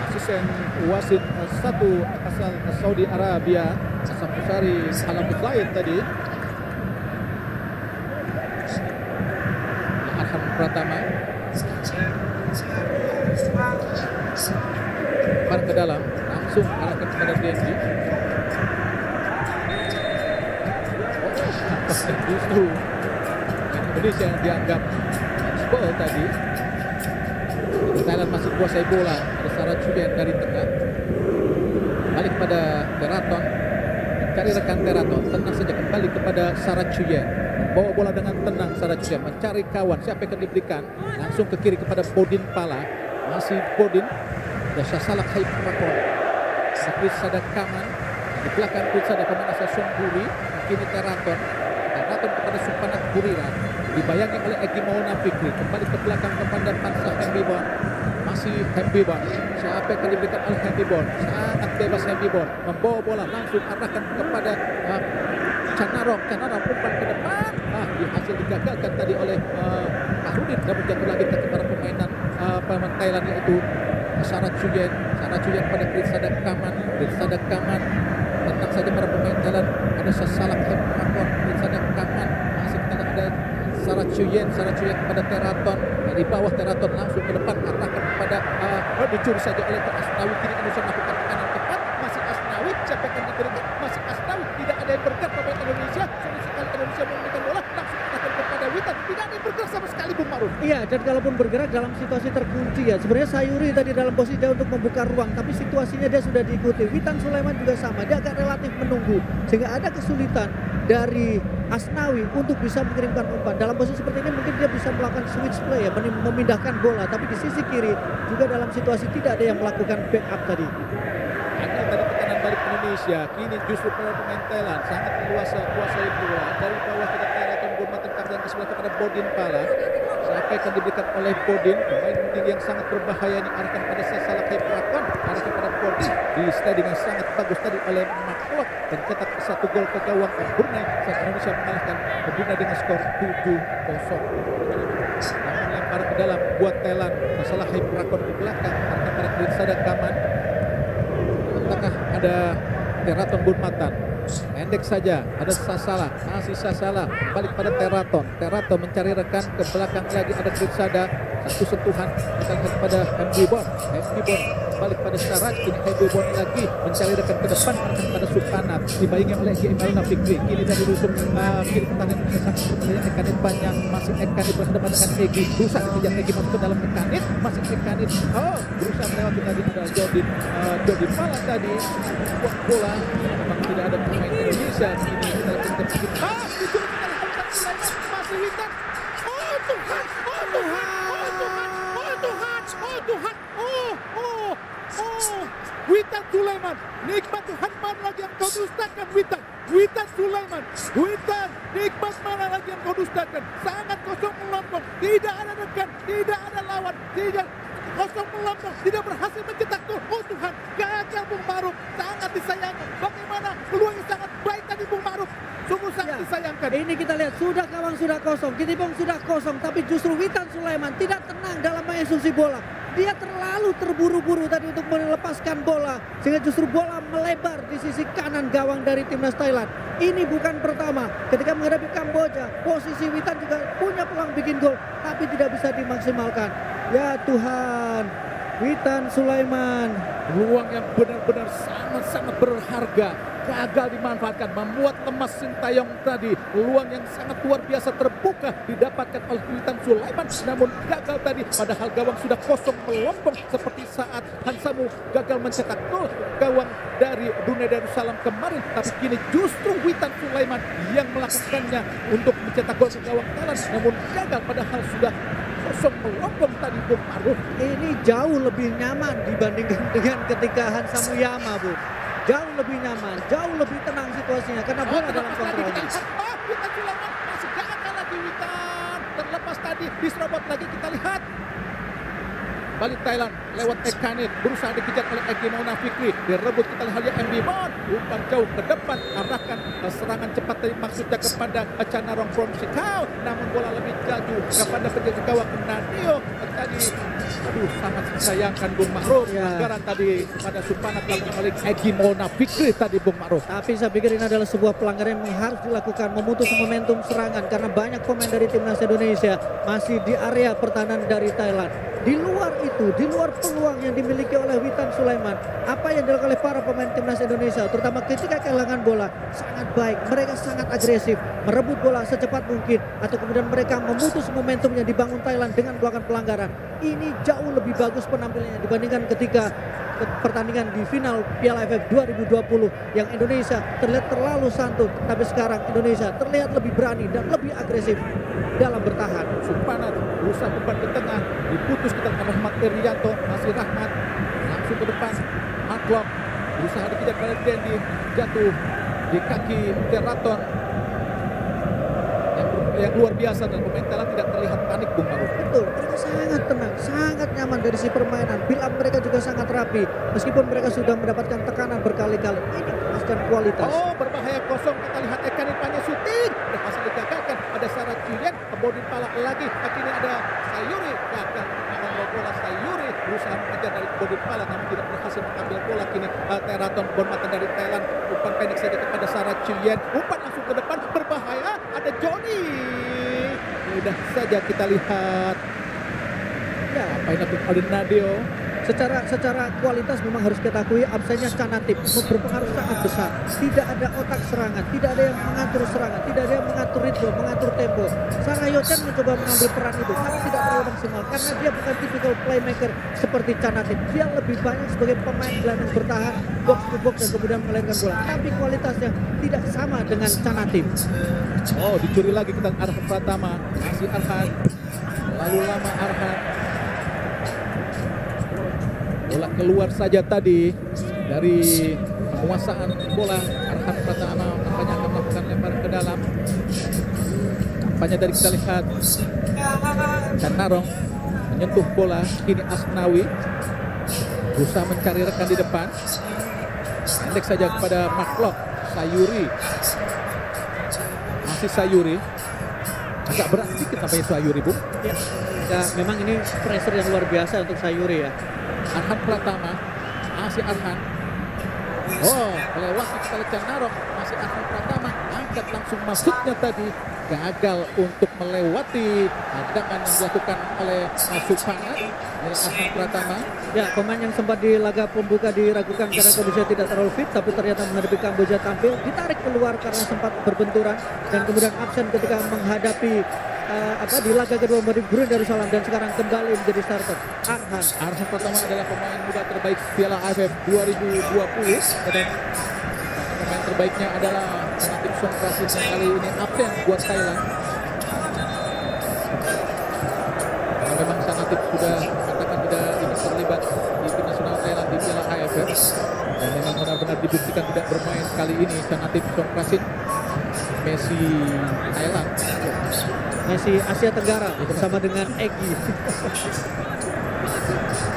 asisten wasit satu asal Saudi Arabia, Hasan Musari Alam Zaid tadi. Arhan Pratama barang ke dalam, langsung arahkan kepada Dendi. Justru Indonesia yang dianggap ball tadi. Thailand masih kuasai bola. Ada Saraj Yuen dari tengah, balik pada Teraton, mencari rekan Teraton, tenang saja kembali kepada Saraj Yuen, bawa bola dengan tenang. Saraj Yuen mencari kawan, siapa yang akan diberikan, langsung ke kiri kepada Bodin Pala, masih Bodin. Ada Sasalak Haiprakon, Sada Kaman, di belakang Sada pemain asal Songburi, kini Teraton kepada Supanat Buriran, dibayangi oleh Egy Maulana Fikri, kembali ke belakang kepada Pansa Hembibon, masih Hembibon, siapa yang akan diberikan oleh Hembibon, sangat bebas Hembibon, membawa bola langsung arahkan kepada Canarong umpan ke depan, hasil digagalkan tadi oleh Fahrudin, dan menjatuh lagi ke para pemain Thailand, yaitu Saraj Yuen pada Sada Kaman, tenang saja para pemain Thailand. Ada Sasalak Heprakon, Sada Kaman, masih tengah ada Saraj Yuen kepada Teraton, dari bawah Teraton langsung ke depan, arahkan kepada dicuri saja oleh Asnawi. Kini Indonesia melakukan tekanan tepat, masih Asnawi, siapa yang akan diberikan, masih Asnawi, tidak ada yang bergerak pemain Indonesia. Sulit sekali Indonesia memberikan bola, langsung arahkan kepada Witan, tidak ada yang bergerak sama sekali, Bung Maruf. Iya, dan kalaupun bergerak dalam situasi terkunci ya, sebenarnya Sayuri tadi dalam posisi dia untuk membuka ruang, tapi situasinya dia sudah diikuti. Witan Sulaiman juga sama, dia agak relatif menunggu, sehingga ada kesulitan dari Asnawi untuk bisa mengirimkan umpan. Dalam posisi seperti ini mungkin dia bisa melakukan switch play ya, memindahkan bola, tapi di sisi kiri juga dalam situasi tidak ada yang melakukan backup tadi. Ada tadi tekanan balik Indonesia, kini justru pemain Thailand sangat leluasa kuasai bola. Dari bawah kita Teraton Bunmatan kapten ke sebelah kepada Bodin Pala. Siapa yang akan diberikan oleh Bodin, pemain tinggi yang sangat berbahaya ini, arahkan pada Sasalak Heprakon, arahkan pada Bodin, di sliding yang sangat bagus tadi oleh McClough, mencetak satu gol ke gawang Brunei saat Indonesia mengalahkan Brunei dengan skor 7-0. Namun lempar ke dalam buat Thailand, Sasalak Heprakon di belakang, arahkan pada Sada Kaman. Tengah ada Teraton Bunmatan, pendek saja, ada Sasalak, masih Sasalak, balik pada Teraton mencari rekan, ke belakang lagi ada Sada, satu sentuhan kita lihat kepada Hembibon, balik pada Saraj, kini Hembibon lagi mencari rekan ke depan, arahkan pada Supanat, dibayangi oleh Egy Maulana Fikri. Kini dari rusuk kiri pertahanan Indonesia, Ekanit Panjang, masih Ekanit berhadapan dengan Egy, berusaha kejar Egy masuk ke dalam Ekanit, masih Ekanit, berusaha melewati tadi ada Jody Pala tadi, buang bola, memang tidak ada pemain Indonesia ini dalam intensif. Masih Witan. Witan Sulaiman, nikmat Tuhan mana lagi yang kau dustakan Witan. Witan Sulaiman, Witan, nikmat mana lagi yang kau dustakan. Sangat kosong melompong, tidak ada rekan, tidak ada lawan, tidak kosong melompong, tidak berhasil mencetak gol. Oh Tuhan, gagal Bung Maruf, sangat disayangkan. Bagaimana peluang yang sangat baik tadi Bung Maruf, sungguh sangat disayangkan. Ini kita lihat sudah gawang sudah kosong, Kitipong sudah kosong, tapi justru Witan Sulaiman tidak tenang dalam mengeksekusi bola. Dia terlalu terburu-buru tadi untuk melepaskan bola sehingga justru bola melebar di sisi kanan gawang dari timnas Thailand. Ini bukan pertama ketika menghadapi Kamboja, posisi Witan juga punya peluang bikin gol tapi tidak bisa dimaksimalkan. Ya Tuhan, Witan Sulaiman, Peluang yang benar-benar sangat-sangat berharga gagal dimanfaatkan, membuat lemas Sintayong tadi. Peluang yang sangat luar biasa terbuka didapatkan oleh Witan Sulaiman, namun gagal tadi. Padahal gawang sudah kosong melompong seperti saat Hansamu gagal mencetak gol gawang dari Brunei Darussalam kemarin. Tapi kini justru Witan Sulaiman yang melakukannya untuk mencetak gol ke gawang Thailand, namun gagal padahal sudah kosong melompong tadi Bung Maruf. ini jauh lebih nyaman dibandingkan dengan ketika Hansa Muyama, Bu. Jauh lebih nyaman, jauh lebih tenang situasinya karena bola dalam kontrolnya. Witan Sulaiman masih gagal lagi Witan. Terlepas tadi diserobot lagi kita lihat. Balik Thailand lewat Ekanit, berusaha dikejar oleh Egy Maulana Fikri, direbut kita lihat MB Mon, umpan jauh ke depan, arahkan serangan cepat tadi maksudnya kepada Chanarong from Chicago, namun bola lebih jauh kepada penjaga gawang Nadio tadi. Aduh, sangat disayangkan Bung Ma'ruf. Ya. Pelanggaran tadi pada Supana dilakukan oleh Egy Maulana Fikri tadi Bung Ma'ruf. Tapi saya pikir ini adalah sebuah pelanggaran yang harus dilakukan, memutus momentum serangan karena banyak pemain dari timnas Indonesia masih di area pertahanan dari Thailand. Di luar itu, di luar peluang yang dimiliki oleh Witan Sulaiman, apa yang dilakukan oleh para pemain timnas Indonesia, terutama ketika kehilangan bola, sangat baik. Mereka sangat agresif, merebut bola secepat mungkin, atau kemudian mereka memutus momentum yang dibangun Thailand dengan melakukan pelanggaran. Ini jauh lebih bagus penampilannya dibandingkan ketika pertandingan di final Piala AFF 2020 yang Indonesia terlihat terlalu santun, tapi sekarang Indonesia terlihat lebih berani dan lebih agresif dalam bertahan. Supana berusaha umpan ke tengah, diputus kita oleh Rahmat Irianto, masih Rahmat langsung ke depan, Matlok berusaha dikejar oleh Dendi, jatuh di kaki Teraton yang luar biasa dan pemain Thailand tidak terlihat panik Bung Maruf. Betul, mereka sangat tenang, sangat nyaman dari si permainan. Build up mereka juga sangat rapi, meskipun mereka sudah mendapatkan tekanan berkali-kali. Ini memasukkan kualitas. Oh, berbahaya kosong, kita lihat Ekan Ipanya syuting, berhasil digagalkan, ada Sarah Julian, kembali pala lagi, akhirnya ada Sayuri, gagal mengambil bola. Sayuri berusaha mengejar dari bodi pala namun tidak berhasil mengambil bola. Kini Teraton Bonmatan dari Thailand, umpan pendek saja kepada Sarah Julian, umpan langsung ke depan, berbahaya, ada Johnny. Mudah saja kita lihat. Ya, Apa yang dilakukan oleh Nadio? secara kualitas memang harus kita akui absennya Canatip berpengaruh sangat besar. Tidak ada otak serangan, tidak ada yang mengatur serangan, tidak ada yang mengatur ritme, mengatur tempo. Sarayochan mencoba mengambil peran itu, tapi tidak terlalu maksimal karena dia bukan tipikal playmaker seperti Canatip. Dia lebih banyak sebagai pemain gelandang bertahan, box to box dan kemudian melahirkan bola. Tapi kualitasnya tidak sama dengan Canatip. Oh, dicuri lagi kita Arhan Pratama, masih Arhan, lalu lama Arhan. Bola keluar saja tadi dari penguasaan bola. Arhan Pratama nampaknya akan melakukan lemparan ke dalam. Nampaknya dari kita lihat Chanarong menyentuh bola. Kini Asnawi berusaha mencari rekan di depan. Pendek saja kepada Matlok. Sayuri, masih Sayuri. Agak berat sedikit nampaknya Sayuri, Bu. Ya, memang ini pressure yang luar biasa untuk Sayuri ya. Arhan Pratama, masih Arhan. Oh, melewati kita lihat Chanarong, masih Arhan Pratama, angkat langsung masuknya tadi, gagal untuk melewati hadangan yang dilakukan oleh Supana dari Arhan Pratama. Ya, pemain yang sempat di laga pembuka diragukan karena kondisinya tidak terlalu fit, tapi ternyata menghadapi Kamboja tampil, ditarik keluar karena sempat berbenturan dan kemudian absen ketika menghadapi di laga kedua menghadapi Brunei Darussalam dan sekarang kembali menjadi starter. Arhan Pratama adalah pemain muda terbaik Piala AFF 2020 dan pemain terbaiknya adalah Chanatip Songkrasin yang kali ini absen buat Thailand. Karena memang Chanatip sudah mengatakan tidak ingin terlibat di tim nasional Thailand di Piala AFF dan bermain kali ini Chanathip Songkrasin, Messi Thailand. Messi Asia Tenggara bersama dengan Egy.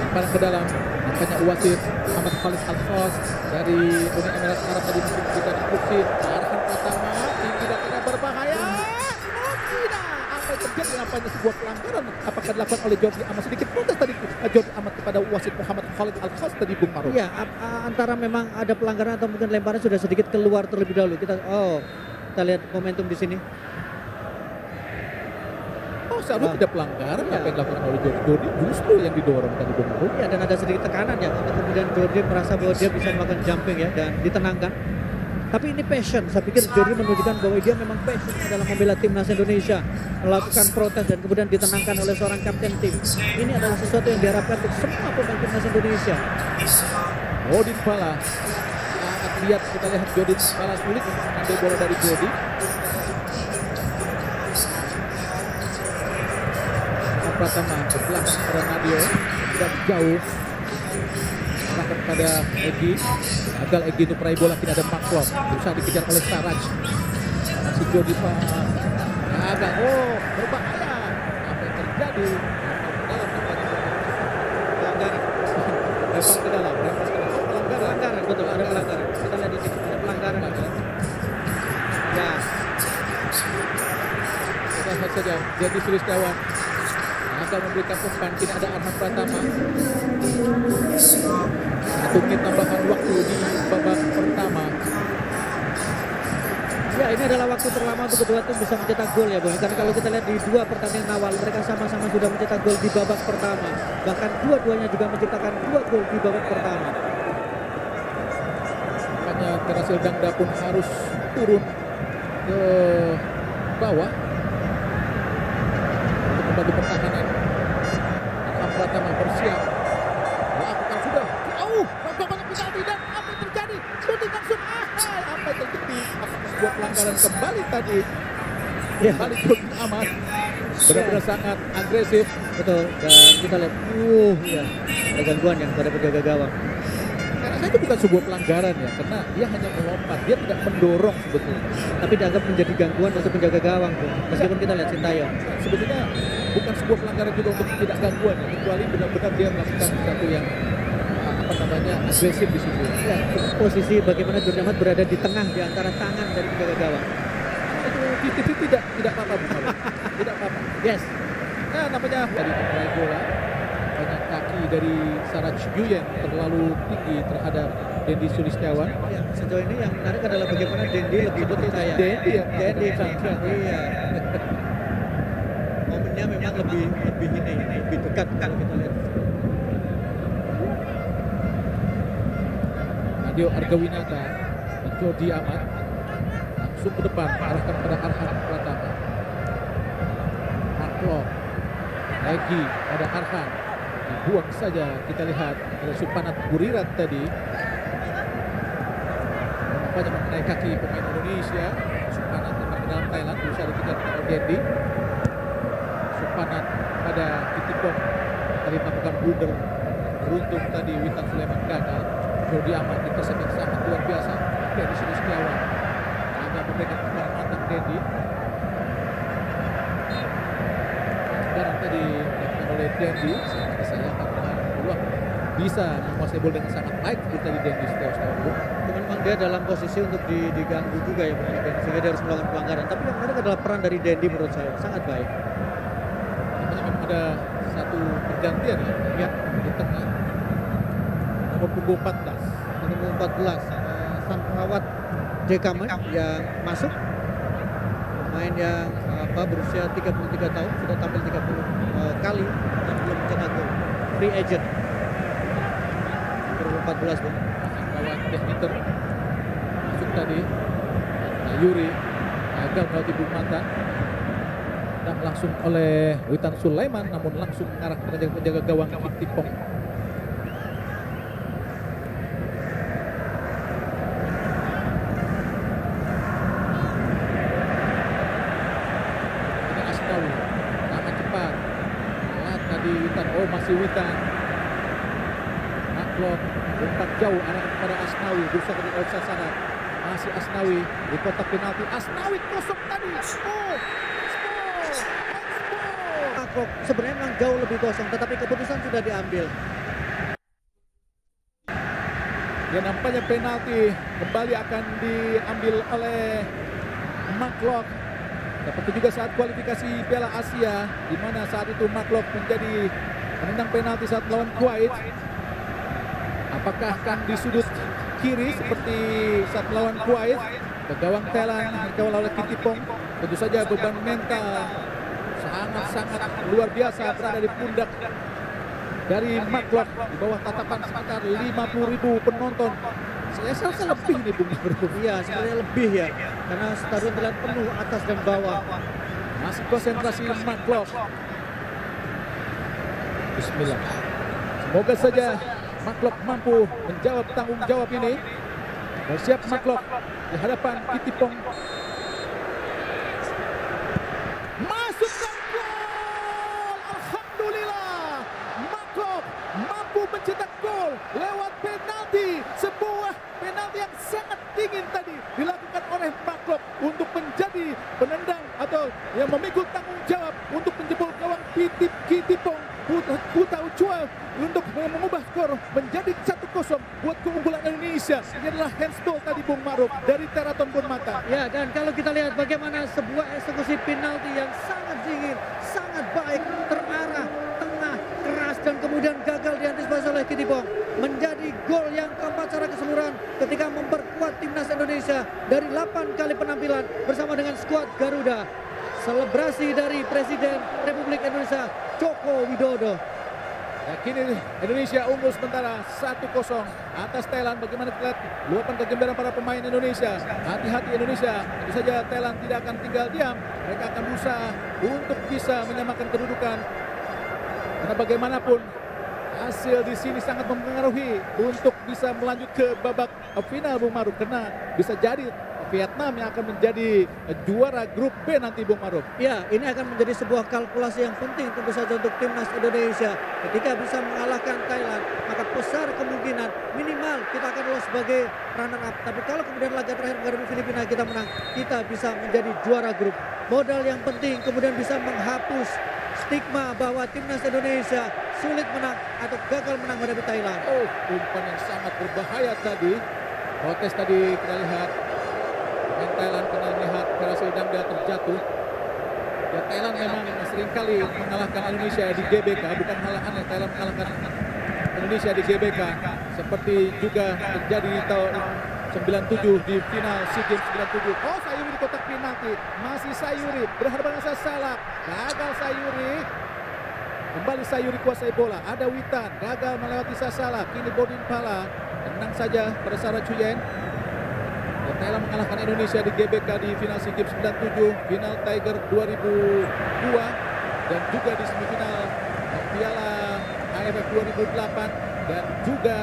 Barang ke dalam, nampaknya wasit Muhammad Khalid Al-Khos dari Uni Emirat Arab tadi memberikan instruksi arahan pertama tinggi dan tidak berbahaya. Oh tidak, apa yang terjadi? Nampaknya sebuah pelanggaran. Apakah dilakukan oleh Jordi Amat? Sedikit protes tadi Jordi Amat kepada wasit Muhammad Khalid Al-Khos tadi, Bung Maruf. Iya, antara memang ada pelanggaran atau mungkin lemparan sudah sedikit keluar terlebih dahulu. Kita lihat momentum di sini. Oh, seharusnya tidak pelanggaran. Apa yang dilakukan oleh Jordi justru yang didorong tadi, Bung Maruf. Ya, dan ada sedikit tekanan ya untuk kemudian Jordi merasa bahwa dia bisa melakukan jumping ya dan ditenangkan. Tapi ini passion, saya pikir Jordi menunjukkan bahwa dia memang passion dalam membela timnas Indonesia, melakukan protes dan kemudian ditenangkan oleh seorang kapten tim. Ini adalah sesuatu yang diharapkan untuk semua pemain timnas Indonesia. Odin Pala sangat lihat, kita lihat Odin Pala sulit untuk mengambil bola dari Jordi. Pratama belakang pada Nadio, tidak jauh belakang pada Egy. Gagal Egy untuk meraih bola, tidak ada Maklok, berusaha dikejar oleh Saraj. Masih Jordi Pala agak berbahaya. Apa yang terjadi? Lempar ke dalam, Pelanggaran, betul, ada pelanggaran. Kita lihat di sini ada pelanggaran. Ya, kita lihat saja Jadi Sulistiawan akan memberikan umpan, tidak ada Arhan Pratama. 1 menit tambahan waktu di babak pertama. Ya, ini adalah waktu terlama untuk kedua tim bisa mencetak gol ya, Bung. Karena kalau kita lihat di 2 pertandingan awal, mereka sama-sama sudah mencetak gol di babak pertama. Bahkan dua-duanya juga menciptakan 2 gol di babak pertama. Makanya Terasil Dangda pun harus turun ke bawah untuk membantu pertahanan. Arhan Pratama bersiap melakukan sudah jauh bagaimana penalti dan apa yang terjadi? Shooting langsung apa yang terjadi? Sebuah pelanggaran kembali tadi. Ya, Balik Jordi Amat benar-benar sangat agresif. betul. Dan kita lihat, ya, ada gangguan yang pada penjaga gawang. Karena saya itu bukan sebuah pelanggaran ya, karena dia hanya melompat, dia tidak mendorong sebetulnya. Tapi dianggap menjadi gangguan untuk penjaga gawang, Bung. Meskipun kita lihat Sintayong. Sebetulnya bukan sebuah pelanggaran juga untuk tidak gangguan ya, kecuali benar-benar dia melakukan sesuatu yang agresif di situ. Ya, posisi bagaimana Jordi Amat berada di tengah di antara tangan dari penjaga gawang. Itu tidak apa-apa, Bung. Tidak apa-apa. Yes. Nah, namanya dari pemain bola, banyak kaki dari Saraj Yuyen terlalu tinggi terhadap Dendi Sulistiawan. Ya, sejauh ini yang menarik adalah bagaimana Dendi lebih percaya. Dendi ya, Dendi iya. Momennya memang lebih dekat kalau kita lihat. Nadio Argawinata dan Jordi Amat langsung ke depan, arahkan pada Arhan Pratama. Maklok lagi pada Arhan, dibuang saja. Kita lihat ada Supanat Burirat tadi, nampaknya mengenai kaki pemain Indonesia. Supanat memang dalam Thailand, berusaha dikejar oleh Dendi. Supanat pada Kitipong tadi melakukan blunder beruntung tadi. Witan Sulaiman gagal. Jordi Amat intercept yang sangat luar biasa dari Sulistiawan, agak memberikan penghormatan Dendi. Sekarang tadi dilakukan oleh Dendi, sangat disayangkan peluang bisa menguasai bola dengan sangat baik seperti tadi Dendi Setiawan. Memang dia dalam posisi untuk diganggu juga ya, sehingga dia harus melakukan pelanggaran. Tapi yang menarik adalah peran dari Dendi menurut saya sangat baik. Namanya memang ada satu pergantian ya di tengah. Nomor punggung 14 Sampawat Dekaman yang masuk, pemain yang berusia 33 tahun, sudah tampil 30 kali dan belum mencetak gol. Free agent. Nomor 14, Bang. Sampawat Dehmiter masuk tadi. Yuri gagal melewati bulu mata dan langsung oleh Witan Sulaiman, namun langsung mengarah ke penjaga gawang Kitipong. Sangat cepat. Tadi Witan, masih Witan. Maklok umpan jauh arahkan kepada Asnawi, berusaha dari Elsa sana. Masih Asnawi di kotak penalti. Asnawi kosong tadi. Maklok sebenarnya memang jauh lebih kosong, tetapi keputusan sudah diambil. Ya, nampaknya penalti kembali akan diambil oleh Maklok. Seperti juga saat kualifikasi Piala Asia, di mana saat itu Maklok menjadi penendang penalti saat melawan Kuwait. Apakah akan di sudut kiri seperti saat melawan Kuwait? Ke gawang Thailand dikawal oleh Kitipong. Tentu saja beban mental sangat-sangat luar biasa berada di pundak dari Maklok di bawah tatapan sekitar 50.000 penonton. Saya rasa lebih nih Bung Maruf. Iya, sebenarnya lebih ya, karena stadion terlihat penuh atas dan bawah. Masih konsentrasi Maklok. Bismillah. Semoga saja Maklok mampu menjawab tanggung jawab ini. Bersiap Maklok di hadapan Kitipong. Masukkan gol! Alhamdulillah. Maklok mampu mencetak gol lewat penalti. Sebuah penalti yang sangat dingin tadi dilakukan oleh Maklok untuk menjadi penendang atau yang memikul tanggung jawab untuk menjebol gawang Kitipong. Puta Ucua untuk mengubah skor menjadi 1-0 buat keunggulan Indonesia. Ini adalah handball tadi Bung Maruf dari Teraton Bonmata. Ya, dan kalau kita lihat bagaimana sebuah eksekusi penalti yang sangat dingin, sangat baik, terarah, tengah, keras, dan kemudian gagal diantisipasi oleh Kitipong, menjadi gol yang keempat secara keseluruhan ketika memperkuat timnas Indonesia dari 8 kali penampilan bersama dengan skuad Garuda. Selebrasi dari Presiden Republik Indonesia Joko Widodo. Ya, kini Indonesia unggul sementara 1-0 atas Thailand. Bagaimana kita lihat luapan kegembiraan para pemain Indonesia. Hati-hati Indonesia. Tentu saja Thailand tidak akan tinggal diam. Mereka akan berusaha untuk bisa menyamakan kedudukan. Karena bagaimanapun hasil di sini sangat mempengaruhi untuk bisa melanjut ke babak final Bung Maruf. Karena bisa jadi Vietnam yang akan menjadi juara grup B nanti Bung Maruf. Ya, ini akan menjadi sebuah kalkulasi yang penting tentu saja untuk timnas Indonesia. Ketika bisa mengalahkan Thailand, maka besar kemungkinan minimal kita akan lolos sebagai runner up. Tapi kalau kemudian laga terakhir menghadapi Filipina kita menang, kita bisa menjadi juara grup. Modal yang penting kemudian bisa menghapus stigma bahwa timnas Indonesia sulit menang atau gagal menang menghadapi Thailand. Oh, umpan yang sangat berbahaya tadi. Protes tadi kita lihat. Dan Thailand kena melihat berhasil dan dia terjatuh. Ya, Thailand memang seringkali mengalahkan Indonesia di GBK. Bukan hal aneh Thailand mengalahkan Indonesia di GBK. Seperti juga terjadi di tahun 97 di final SEA Games 97. Oh, Sayuri di kotak penalti. Masih Sayuri berhadapan dengan Salah. Gagal Sayuri. Kembali Sayuri kuasai bola. Ada Witan. Gagal melewati Salah. Kini Bodin Pala. Tenang saja pada Sarah Chuyen. Thailand mengalahkan Indonesia di GBK di final SEA Games 97, final Tiger 2002, dan juga di semifinal Piala AFF 2008, dan juga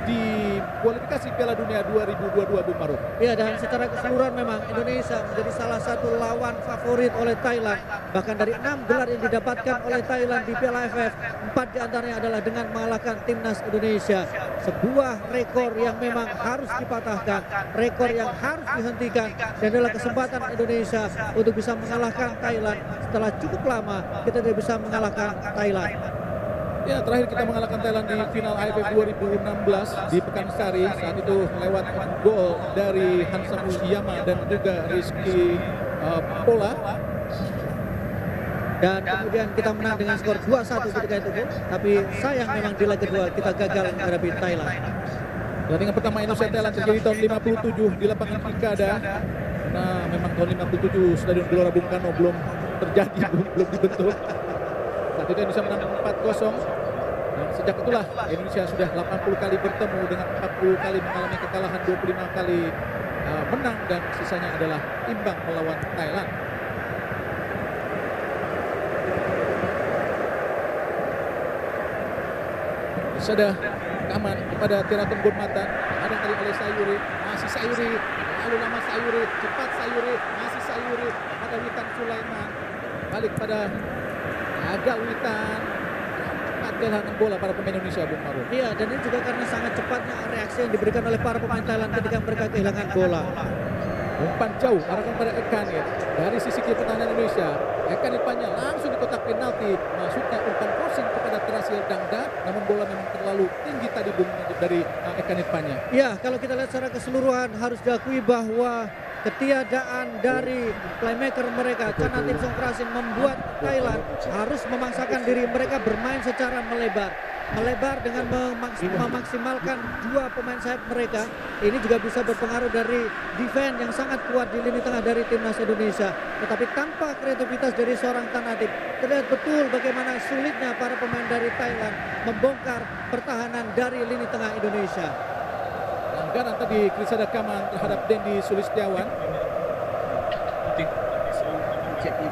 di kualifikasi Piala Dunia 2022 Bung Maruf. Ya, dan secara keseluruhan memang Indonesia menjadi salah satu lawan favorit oleh Thailand. Bahkan dari 6 gelar yang didapatkan oleh Thailand di Piala AFF, 4 diantaranya adalah dengan mengalahkan timnas Indonesia. Sebuah rekor yang memang harus dipatahkan, rekor yang harus dihentikan, dan adalah kesempatan Indonesia untuk bisa mengalahkan Thailand. Setelah cukup lama kita tidak bisa mengalahkan Thailand. Ya, terakhir kita mengalahkan Thailand di final AFF 2016 di Pekansari. Saat itu lewat gol dari Hansa Muyama dan juga Rizky Pola. Dan kemudian kita menang dengan skor 2-1 ketika itu pun. Tapi sayang memang di leg kedua kita gagal menghadapi Thailand. Pertandingan pertama Indonesia Thailand terjadi tahun 57 di lapangan Pilkada. Nah, memang tahun 57 Stadion Gelora Bung Karno belum terjadi, belum dibentuk. Saat itu Indonesia menang 4-0. Dan sejak itulah Indonesia sudah 80 kali bertemu dengan 40 kali mengalami kekalahan, 25 kali menang, dan sisanya adalah imbang melawan Thailand. Sudah aman kepada Teraton Bonmata. Ada kali oleh Sayuri, masih Sayuri, lalu lama Sayuri, cepat Sayuri, masih Sayuri, ada Witan Sulaiman, balik pada agak Witan, saat kehilangan bola para pemain Indonesia, Bung Maruf. Iya, dan ini juga karena sangat cepatnya reaksi yang diberikan oleh para pemain Thailand ketika mereka kehilangan bola. Umpan jauh arahkan pada Ekanit dari sisi kiri pertahanan Indonesia. Ekanit Panya langsung di kotak penalti, masuknya umpan crossing kepada Terasil Dangda, namun bola memang terlalu tinggi tadi Bung dari Ekanit Panya. Ya, kalau kita lihat secara keseluruhan harus diakui bahwa ketiadaan dari playmaker mereka Chanathip Songkrasin membuat Thailand harus memaksakan diri mereka bermain secara melebar dengan memaksimalkan dua pemain sayap mereka. Ini juga bisa berpengaruh dari defense yang sangat kuat di lini tengah dari timnas Indonesia. Tetapi tanpa kreativitas dari seorang Chanathip, terlihat betul bagaimana sulitnya para pemain dari Thailand membongkar pertahanan dari lini tengah Indonesia. Pelanggaran tadi Krisada Kaman terhadap Dendi Sulistiawan.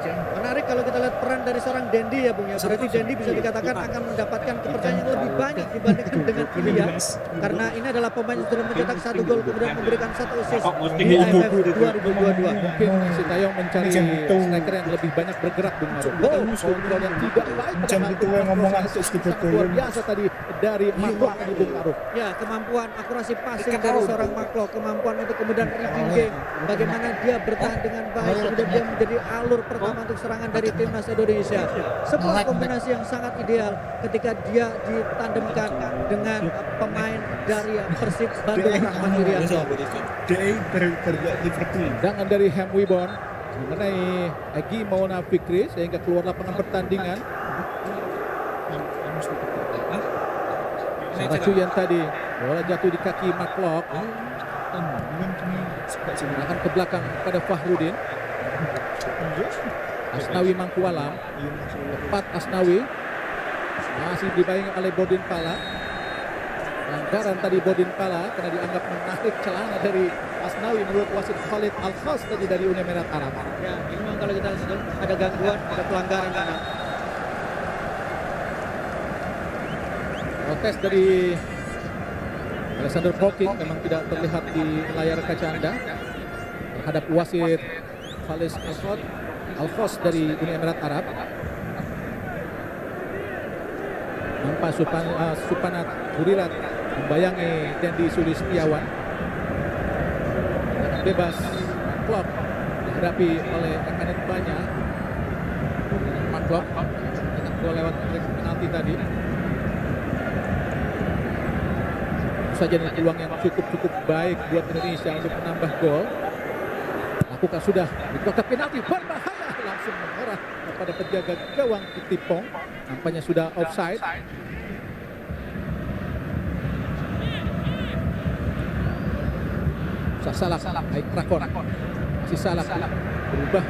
Menarik kalau kita lihat peran dari seorang Dendi ya Bung ya. Berarti Dendi bisa dikatakan akan mendapatkan kepercayaan yang lebih banyak dibandingkan dengan Ilya. Karena ini adalah pemain yang sudah mencetak 1 gol kemudian memberikan 1 assist di AFF 2022. Mungkin Sintayong mencari striker yang lebih banyak bergerak Bung Maruf. Kontrol yang tidak baik pada luar biasa tadi dari Marco tadi Bung Maruf. Ya, kemampuan akurasi passing dari seorang Marco, kemampuan untuk kemudian reading game, bagaimana dia bertahan dengan baik, kemudian dia menjadi alur pertama untuk serangan dari timnas Indonesia. Sebuah kombinasi yang sangat ideal ketika dia ditandemkan dengan pemain dari Persib Bandung Rahmat Irianto. Tendangan dari Hem Wibon mengenai Egy Maulana Fikri sehingga keluar lapangan pertandingan. Saracuyan tadi bola jatuh di kaki Marklock, akan ke belakang pada Fahrudin. Asnawi Mangkualam, tepat Asnawi, masih dibayangi oleh Bodin Pala. Pelanggaran tadi Bodin Pala karena dianggap menarik celana dari Asnawi menurut wasit Khalid Al-Khas tadi dari Uni Emirat Arab. Ya, ini memang kalau kita lihat ada gangguan, ada pelanggaran karena protes dari Alexander Hawking memang tidak terlihat di layar kaca Anda terhadap wasit Khalid Al-Khas dari Uni Emirat Arab. Nampak Supanat Burirat membayangi Dendi Sulistiawan. Tendangan bebas Marklock dihadapi oleh Ekanit Panya. Marklock dengan gol lewat penalti tadi. Saja dengan peluang yang cukup baik buat Indonesia untuk menambah gol. Lakukan sudah di kotak penalti, berbahaya, langsung mengarah kepada penjaga gawang Kitipong. Nampaknya sudah offside. Salah Aik Prakon masih salah berubah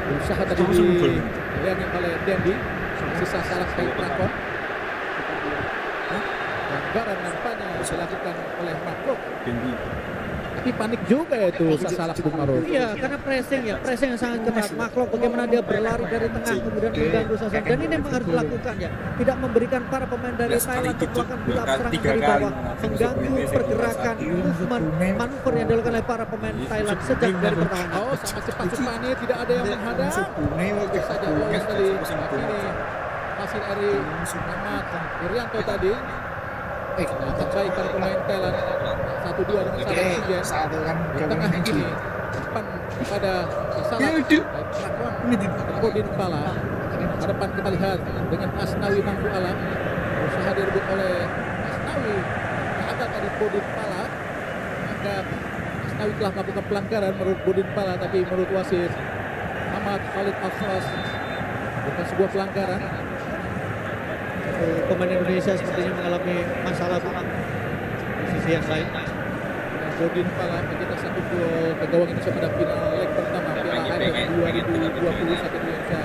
berusaha tadi dilayani oleh Dendi. Sisa salah Aik Prakon. Pelanggaran nampaknya dilakukan oleh Marco. Tapi panik juga itu salah Bung Maruf. Iya, karena pressing yang sangat ketat. Marco bagaimana dia berlari dari tengah kemudian mengganggu sasaran, dan ini memang harus dilakukan ya. Tidak memberikan para pemain dari Thailand untuk melakukan build up serangan dari bawah, mengganggu pergerakan movement manuver yang dilakukan oleh para pemain Thailand sejak dari pertahanan. Oh, sangat cepat ini tidak ada yang menghadap. Saja lolos tadi. Ini hasil dari Rahmat Irianto tadi. Sangat baik para pemain Thailand 1-2 dengan Saracuyan di tengah ini depan kepada salah Bodin Pala. Hadapan kita lihat dengan Asnawi Mangkualam, berusaha direbut oleh Asnawi. Ada tadi Bodin Pala, maka Asnawi telah melakukan pelanggaran menurut Bodin Pala, tapi menurut wasit Ahmad Khalid Al-Khas bukan sebuah pelanggaran. Pemain Indonesia sepertinya mengalami masalah di sisi yang lain. Bodin Pala mencetak 1 gol ke gawang Indonesia pada final leg pertama Piala AFF 2020 saat Indonesia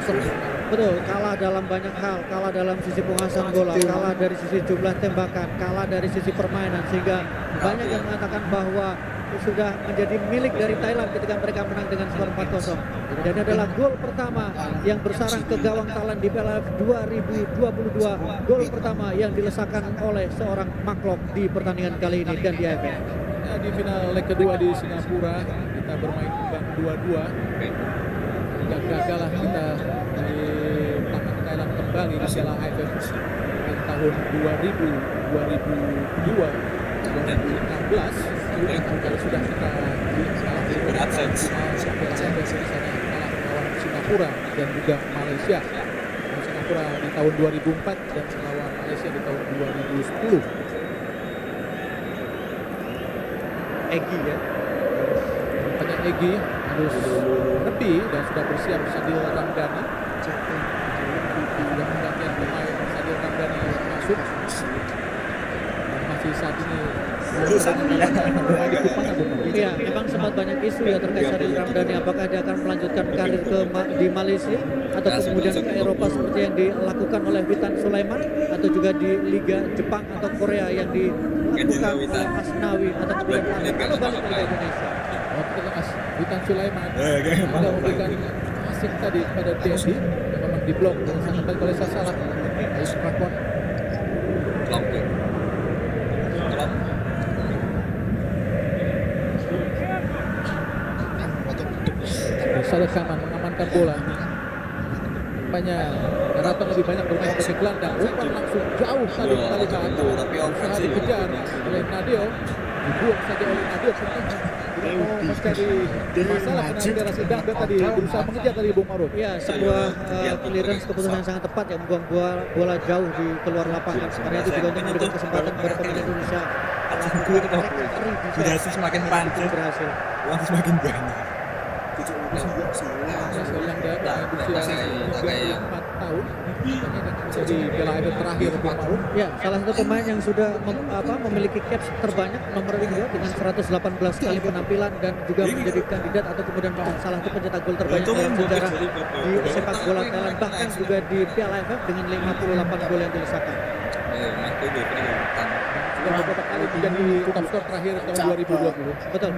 0. Betul, kalah dalam banyak hal, kalah dalam sisi penguasaan bola, kalah dari sisi jumlah tembakan, kalah dari sisi permainan, sehingga banyak yang mengatakan bahwa sudah menjadi milik dari Thailand ketika mereka menang dengan skor 4-0. Dan adalah gol pertama yang bersarang ke gawang Thailand di Piala AFF 2022, gol pertama yang dilesakan oleh seorang Marklock di pertandingan kali ini dan di AFF. Di final leg kedua di Singapura kita bermain imbang 2-2. Gagal kita di tangan Thailand kembali kembali di Piala AFF di tahun 2000, 2002, 2016 kalau sudah kita Piala AFF di sana kalah melawan Singapura dan juga Malaysia. Singapura di tahun 2004 dan melawan Malaysia di tahun 2010. Egy ya. Banyak Egy harus menepi dan sudah bersiap Sadil Ramdhani. Sudah menggantikan pemain Sadil Ramdhani masuk. Dan masih saat ini bermain di Kupang. Iya, memang sempat banyak isu ya terkait Sadil Ramdhani, apakah dia akan melanjutkan karir di Malaysia atau kemudian ke Eropa seperti yang dilakukan oleh Witan Sulaiman, atau juga di Liga Jepang atau Korea yang dilakukan oleh Asnawi, atau kemudian kalau balik ke Indonesia. Waktu lepas Witan Sulaiman ada memberikan asik tadi pada Dendi yang memang diblok dan sangat baik oleh Sasalah. Ais Rakon Sadar Kaman mengamankan bola. Rupanya Keraton lebih banyak bermain sebagai gelandang. Umpan langsung jauh tadi kembali ke atas. Usaha dikejar oleh Nadio. Dibuang saja oleh Nadio. Tidak mau mencari masalah karena federasi Dangda tadi berusaha mengejar dari Bung Maruf. Ya, sebuah clearance keputusan yang sangat tepat yang membuang bola jauh di keluar lapangan. Karena itu juga untuk memberikan kesempatan kepada pemain Indonesia durasi semakin panjang, berhasil. uang semakin banyak. Yang berusia 34 tahun menjadi Piala AFF terakhir Bung Maruf. Ya, salah satu pemain yang sudah memiliki caps terbanyak nomor 2 dengan 118 kali penampilan dan juga menjadi kandidat atau kemudian salah satu pencetak gol terbanyak dalam sejarah di sepak bola Thailand, bahkan juga di Piala AFF dengan 58 gol yang dilesakan. Sudah beberapa kali menjadi top skor terakhir tahun 2020. Betul.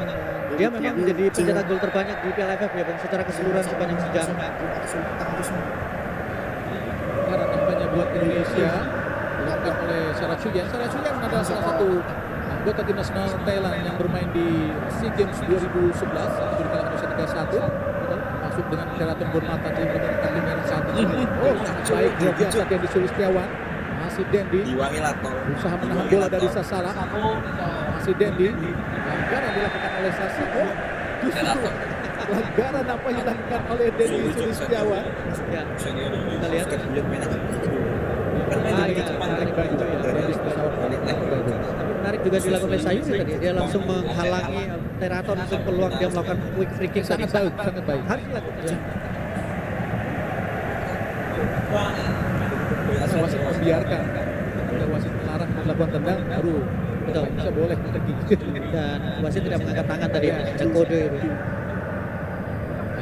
Dia memang menjadi pencetak gol terbanyak di Piala AFF ya, Bang, secara keseluruhan sepanjang sejarah. Karena tampaknya buat Indonesia dilakukan oleh Sarah Chuyan. Sarah Chuyan adalah salah satu anggota tim nasional Thailand yang bermain di SEA Games 2011 di kalangan Indonesia 31. Masuk dengan Keraton Bermata di kartu merah saat ini. Oh, sangat baik luar biasa Dendi Sulistiawan. Masih Dendi berusaha menahan bola dari Sasalah. Masih Dendi. Pelanggaran dilakukan oleh Sasalah. Justru pelanggaran apa yang dilakukan oleh Dendi Sulistiawan. Ya, kita lihat. Tapi menarik juga dilakukan oleh Sayuri tadi. Dia langsung menghalangi Keraton untuk peluang dia melakukan quick free kick tadi. Sangat baik. Harus dilakukan. Ya. Wasit membiarkan, ketika wasit melarang melakukan tendang, baru Betul. bisa boleh pergi. Dan wasit tidak mengangkat tangan tadi, ada kode itu.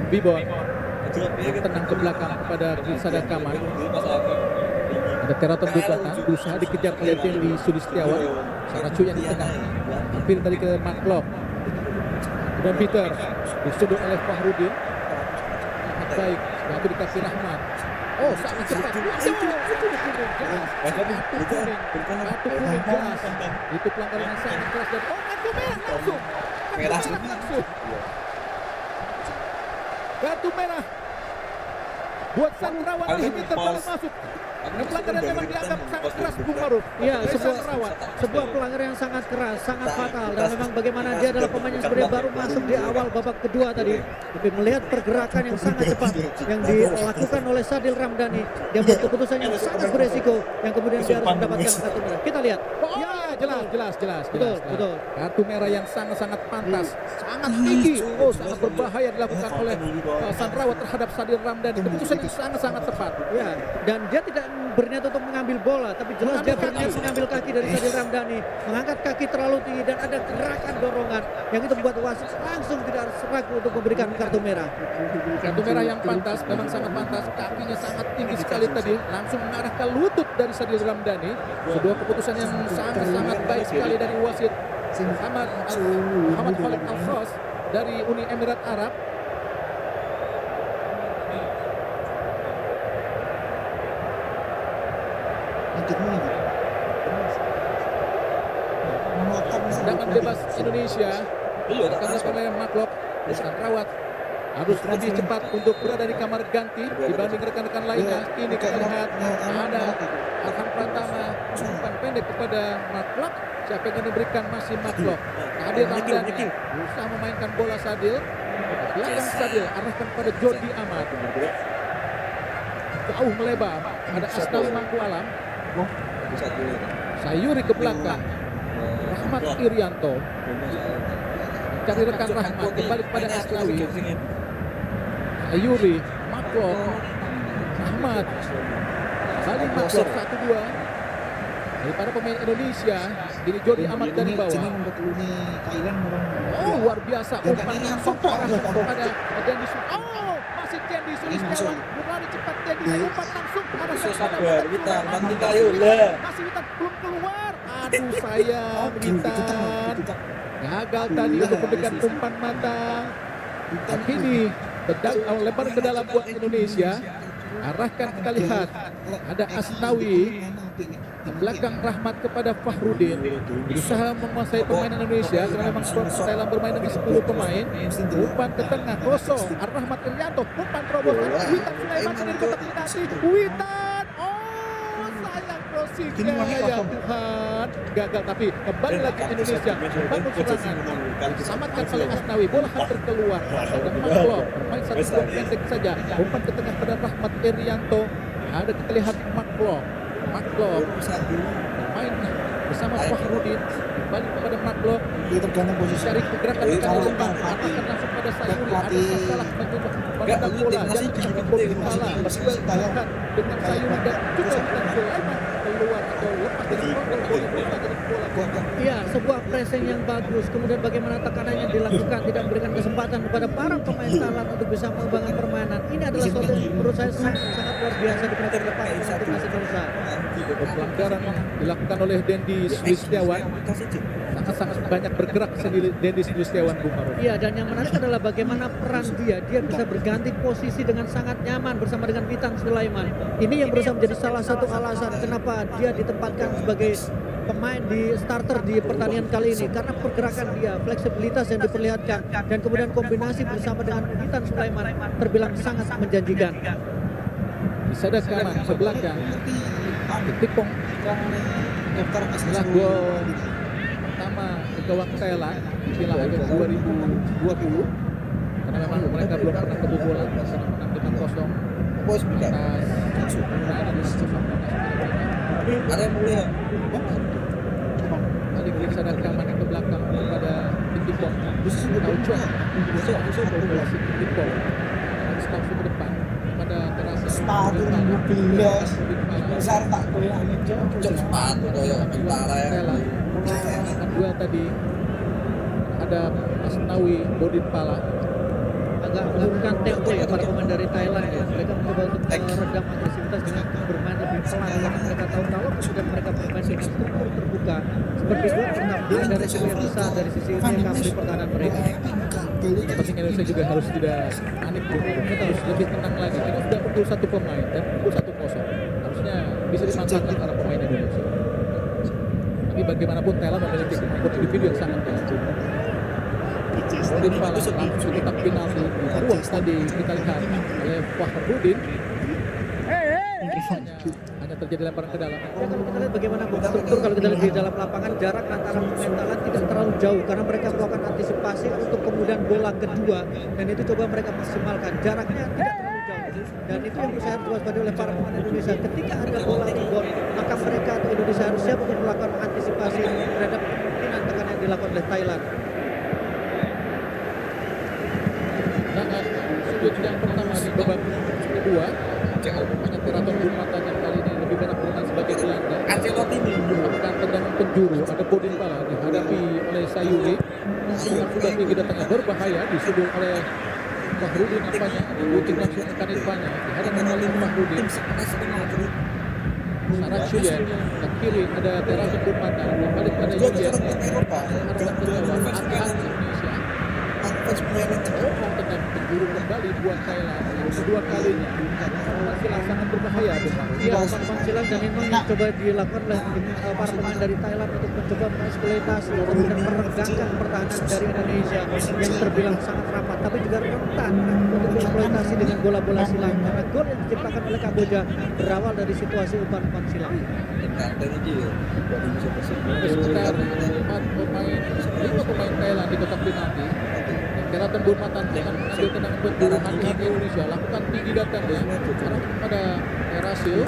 Bibon tenang ke belakang kepada Sada Kaman. Ada Keraton Bermata berusaha dikejar oleh Dendi Sulistiawan. Saracu yang di tengah. Hampir tadi ke Mark dan Peter disudut oleh Fahrudin. Sangat baik, waktu dikasih Rahmat. Oh, sangat cepat. Kartu kuning jelas. Itu pelanggaran yang sangat keras dan kartu merah langsung. Kartu merah buat Sandrawan Peter baru masuk. Dan pelanggaran memang dianggap sangat keras Bung Maruf. Iya, sebuah pelanggaran yang sangat keras, sangat fatal, dan memang bagaimana dia adalah pemain yang sebenarnya baru masuk di awal babak kedua tadi, tapi melihat pergerakan yang sangat cepat yang dilakukan oleh Sadil Ramdhani, dia buat keputusan yang sangat beresiko yang kemudian dia harus mendapatkan kartu merah. Kita lihat. Ya, jelas. Betul. Kartu merah yang sangat pantas, sangat tinggi. Oh, sangat berbahaya dilakukan oleh Sandrawan terhadap Sadil Ramdhani. Keputusan yang sangat tepat. Ya, dan dia tidak berniat untuk mengambil bola, tapi jelas dia berniat mengambil kaki dari Sadil Ramdhani, mengangkat kaki terlalu tinggi dan ada gerakan dorongan yang itu membuat wasit langsung tidak harus ragu untuk memberikan kartu merah. Kartu merah yang pantas, memang sangat pantas. Kakinya sangat tinggi sekali tadi, langsung mengarah ke lutut dari Sadil Ramdhani. Sebuah keputusan yang sangat baik sekali dari wasit Muhammad Khalid Al-Khos dari Uni Emirat Arab. Tendangan bebas Indonesia akan dilakukan oleh Maklok. Sandrawan harus lebih cepat untuk berada di kamar ganti dibanding rekan-rekan lainnya. Ini kita lihat ada Arham Pratama, umpan pendek kepada Maklok. Siapa yang diberikan? Masih Maklok. Adil Ramdhani berusaha memainkan bola Sadil. Belakang Sadil arahkan pada Jordi Amat. Jauh melebar. Ada Asnawi Mangku Alam. Sayuri ke belakang. Rahmat Irianto mencari rekan Rahmat, kembali kepada Asnawi. Sayuri, Maklok, Rahmat, saling Maklok 1-2 dari para pemain Indonesia. Ini Jordi Amat dari bawah. Oh, luar biasa umpan langsung arah kepada Dendi. Oh, masih Dendi Sulistiawan berlari cepat. Dendi umpan langsung arahkan kepada masih Witan belum keluar. Aduh sayang Witan. Gagal tadi untuk memberikan umpan matang. Tapi ini lebar ke dalam buat Indonesia. Arahkan kita lihat ada Asnawi di belakang Rahmat kepada Fahrudin, berusaha menguasai pemain Indonesia karena memang Thailand bermain dengan 10 pemain. Umpan ke tengah kosong, Rahmat Irianto, umpan terobosan Witan Sulaiman dari kotak penalti. Witan, oh sayang Rosika, ya Tuhan, gagal. Tapi kembali lagi Indonesia membangun serangan, diselamatkan oleh Asnawi. Bola hampir keluar, ada Maklok bermain satu gol pendek saja. Umpan ke tengah pada Rahmat Irianto, ada kita lihat Maklok bermain bersama Fahrudin, kembali kepada Maklok, cari pergerakan di kanan depan, arahkan langsung pada Sayuri. Ada salah mencoba menendang bola, jatuh ke kaki Bobby Pala, berduel dengan Sayuri dan juga Witan Sulaiman keluar atau lepas dari kontrol bola jadi bola. Iya, sebuah pressing yang bagus. Kemudian bagaimana tekanan yang dilakukan, tidak memberikan kesempatan kepada para pemain Thailand untuk bisa mengembangkan permainan. Ini adalah suatu yang menurut saya sangat luar biasa di peringkat depan timnas Indonesia. Pelanggaran dilakukan oleh Dendi Sulistiawan, sangat banyak bergerak sendiri Dendi Sulistiawan, Bung Maruf. Iya, dan yang menarik adalah bagaimana peran dia bisa berganti posisi dengan sangat nyaman bersama dengan Witan Sulaiman. Ini yang berusaha menjadi salah satu alasan kenapa dia ditempatkan sebagai pemain di starter di pertandingan kali ini, karena pergerakan dia, fleksibilitas yang diperlihatkan, dan kemudian kombinasi bersama dengan Witan Sulaiman terbilang sangat menjanjikan. Bisa ada kanan ke belakang, Tipong setelah gol pertama ke gawang Thailand di Piala AFF 2020, karena memang mereka belum pernah kebobolan setelah menang 5-0 atas Ada yang mulia. Tadi bisa ada kanan ke belakang kepada Tipong. Taucuan Tipong harus langsung ke depan pada terasa Sepatu mobilas besar tak goyang sepatu koyo tentara ya. Duel tadi ada Asnawi Bodin Pala. Agak menurunkan tempo ya para pemain dari Thailand ya. Mereka mencoba untuk meredam agresivitas dengan bermain lebih pelan, karena mereka tahu kalau kemudian mereka bermain dengan struktur terbuka seperti itu penampilan dari tim yang besar dari sisi recovery pertahanan mereka. Tapi Indonesia juga harus tidak panik, kita harus lebih tenang lagi. Kita sudah pukul 1 pemain dan pukul 1-0, harusnya bisa dimanfaatkan para pemain Indonesia. Tapi bagaimanapun Thailand memiliki kemampuan individu yang sangat baik. Bodin Pala langsung kotak penalti dibuang tadi kita lihat oleh Fahrudin. Hanya terjadi lemparan ke dalam. Ya, kalau kita lihat bagaimana struktur, kalau kita lihat di dalam lapangan, jarak antara pemain Thailand tidak terlalu jauh karena mereka melakukan antisipasi untuk kemudian bola kedua, dan itu coba mereka maksimalkan. Jaraknya tidak terlalu jauh, dan itu yang harus diwaspadai oleh para pemain Indonesia. Ketika ada bola rebound, maka mereka atau Indonesia harus siap untuk melakukan antisipasi terhadap kemungkinan tekanan yang dilakukan oleh Thailand. Sangat sudut yang pertama di babak kedua, banyak operator Jumatan yang kali ini lebih banyak bermain sebagai gelandang. Ancelotti Melakukan tendangan penjuru, ada Bodin Pala dihadapi oleh Sayuri. Sudah tinggi datangnya berbahaya, disudul oleh Fahrudin apanya, dibuting langsung ke Kanifanya, dihadapi oleh Fahrudin. Sarat Suyen, ke kiri ada Terasun Jumatan, kembali pada Yuyen. Harapan ke bawah, atas Indonesia. defense manager. Oh, tetap penjuru kembali buat Thailand. Yang kedua kalinya. Masih sangat berbahaya, Bung Maru. Iya, umpan silang dan memang coba dilakukan oleh para pemain dari Thailand untuk mencoba mengeksploitasi atau meregangkan pertahanan dari Indonesia yang terbilang sangat rapat, tapi juga rentan untuk dieksploitasi dengan bola-bola silang karena gol yang diciptakan oleh Kamboja berawal dari situasi umpan-umpan silang. Dan itu ya, buat bisa Ada sekitar 5 pemain Thailand di kotak penalti. Keraton Burmatan dengan mengambil tendangan penjuru hati-hati Indonesia lakukan tinggi datangnya arah kepada Rasil.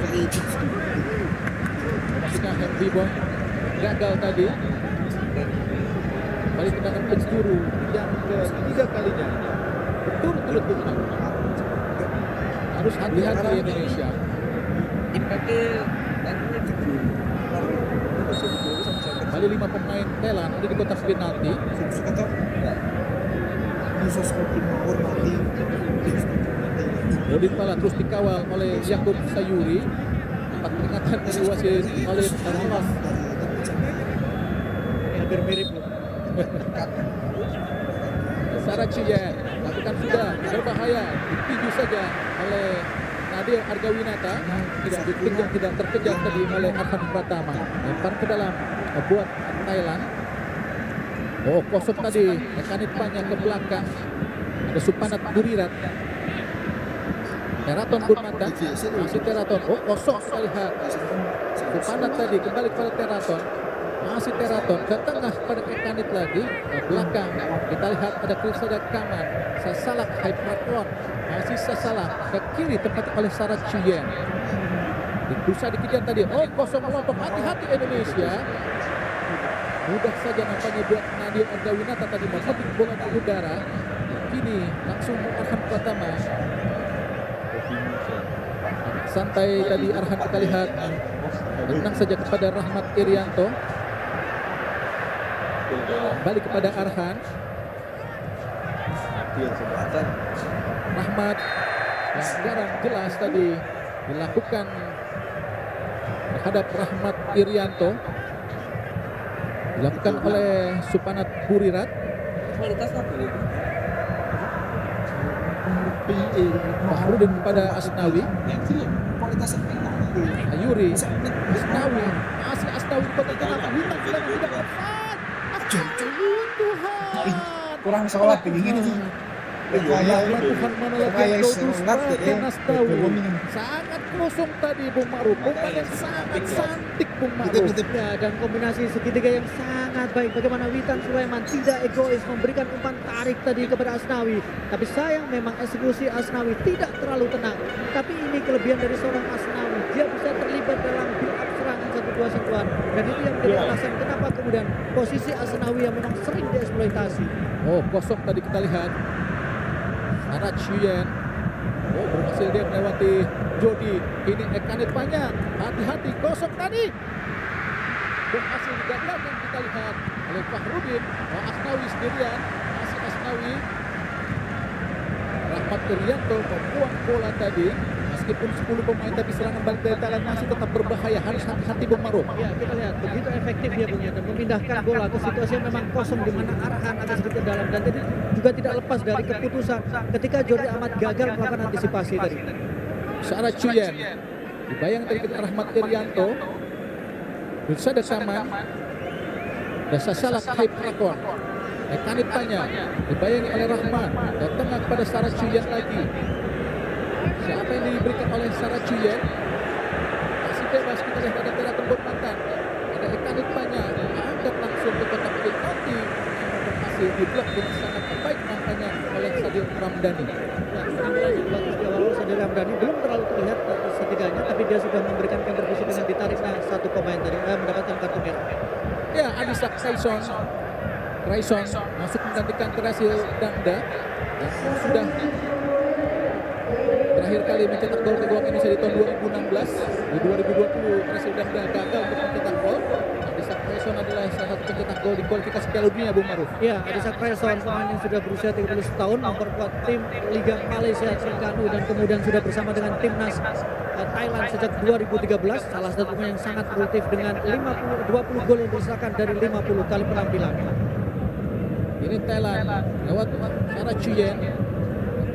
Maksudnya Henry Bong gagal tadi. Balik tendangan penjuru yang ketiga kalinya berturut-turut bukan. Harus hati-hati Indonesia. impactnya tadinya gede. Kali 5 pemain Thailand ada di kotak penalti. Kata khusus kopi mawar nanti. Rodin Pala terus dikawal oleh Yakub Sayuri. Empat peringatan dari wasit oleh Tarmas. Hampir mirip loh. Sarah Chien lakukan sudah berbahaya, ditinju saja oleh Nadia Argawinata, tidak dikejar, tidak terkejar tadi oleh Arhan Pratama. Lempar ke dalam buat Thailand. Oh, kosong tadi, Ekanit Panya ke belakang. Ada Supanat Burirat. Teraton Burmata, masih Teraton. Oh, kosong kita lihat. Supanat tadi kembali kepada Teraton. Masih Teraton ke tengah pada Ekanit lagi ke belakang. Kita lihat ada Krisada Kaman, Sasalak Hypratron, masih Sasalak ke kiri tempat oleh Sarah Chien. Berusaha dikejar tadi. Oh, kosong kelompok, hati-hati Indonesia. Mudah saja nampaknya buat Nadia Argawinata tadi memetik bola ke udara. Kini langsung Arhan Pratama. Santai tadi Arhan kita lihat. Tenang saja kepada Rahmat Irianto. Balik kepada Arhan. Rahmat yang jarang jelas tadi dilakukan terhadap Rahmat Irianto. Dilakukan oleh Supanat Burirat. Kualitas apa itu? Fahrudin kepada Asnawi. Kualitas apa? Ayuri. Asnawi. Masih Asnawi di kotak penalti. Witan sedang tidak offside. Tuhan. Kurang sholat begini sih. Tuhan mana lagi Kayak yang sholat ya. Asnawi. Sangat kosong tadi Bung Ma'ruf. Umpan yang sangat cantik Bung Ma'ruf. Ya, dan kombinasi segitiga yang sangat baik. Bagaimana Witan Sulaiman tidak egois memberikan umpan tarik tadi kepada Asnawi. Tapi sayang memang eksekusi Asnawi tidak terlalu tenang. Tapi ini kelebihan dari seorang Asnawi. Dia bisa terlibat dalam build up serangan 1-2-1-an. Dan itu yang menjadi alasan kenapa kemudian posisi Asnawi yang memang sering dieksploitasi. Oh, kosong tadi kita lihat. Sarah Chien. Oh, berhasil dia melewati Jody. Ini Ekanit Panya. Hati-hati, kosong tadi. Berhasil digagalkan kita lihat oleh Fahrudin. Oh, Asnawi sendirian. Masih Asnawi. Rahmat Irianto membuang bola tadi. Meskipun 10 pemain tapi serangan balik dari Thailand masih tetap berbahaya. Harus hati-hati Bung Ma'ruf. Ya, kita lihat begitu efektif dia punya dan memindahkan bola ke situasi yang memang kosong di mana Arhan agak sedikit dalam dan tadi juga tidak lepas dari keputusan ketika Jordi Amat gagal melakukan antisipasi tadi. Sarah Chien. Dibayang tadi kita Rahmat Irianto. Bersada Kaman. Dasa Salak Hyprakon. Ekanit Panya. Dibayangi oleh Rahman. Dan tengah kepada Sarah Chien lagi. Siapa yang diberikan oleh Sarah Chien? Masih bebas kita lihat ada Teraton Burmatan. Ada Ekanit Panya. Angkat langsung ke kotak penalti. Berhasil diblok dengan sangat baik nampaknya oleh Sadil Ramdhani. Bagus di awal Sadil Ramdhani belum terlalu terlihat setiganya tapi dia sudah memberikan kontribusi dengan ditariknya satu pemain tadi mendapatkan kartu merah. Ya, Adisak Raison masuk menggantikan Terasil Dangda yang sudah terakhir kali mencetak gol ke gawang Indonesia di tahun 2016. Di 2020 Terasil Dangda gagal untuk mencetak gol. Adisak Raison adalah salah satu pencetak gol di kualifikasi Piala Dunia Bung Ma'ruf. Ya, Adisak Raison pemain yang sudah berusia 30 tahun memperkuat tim Liga Malaysia Terengganu dan kemudian sudah bersama dengan timnas Thailand sejak 2013, salah satu pemain yang sangat produktif dengan 20 gol yang diserahkan dari 50 kali penampilan. Ini Thailand lewat Sarah Chuyen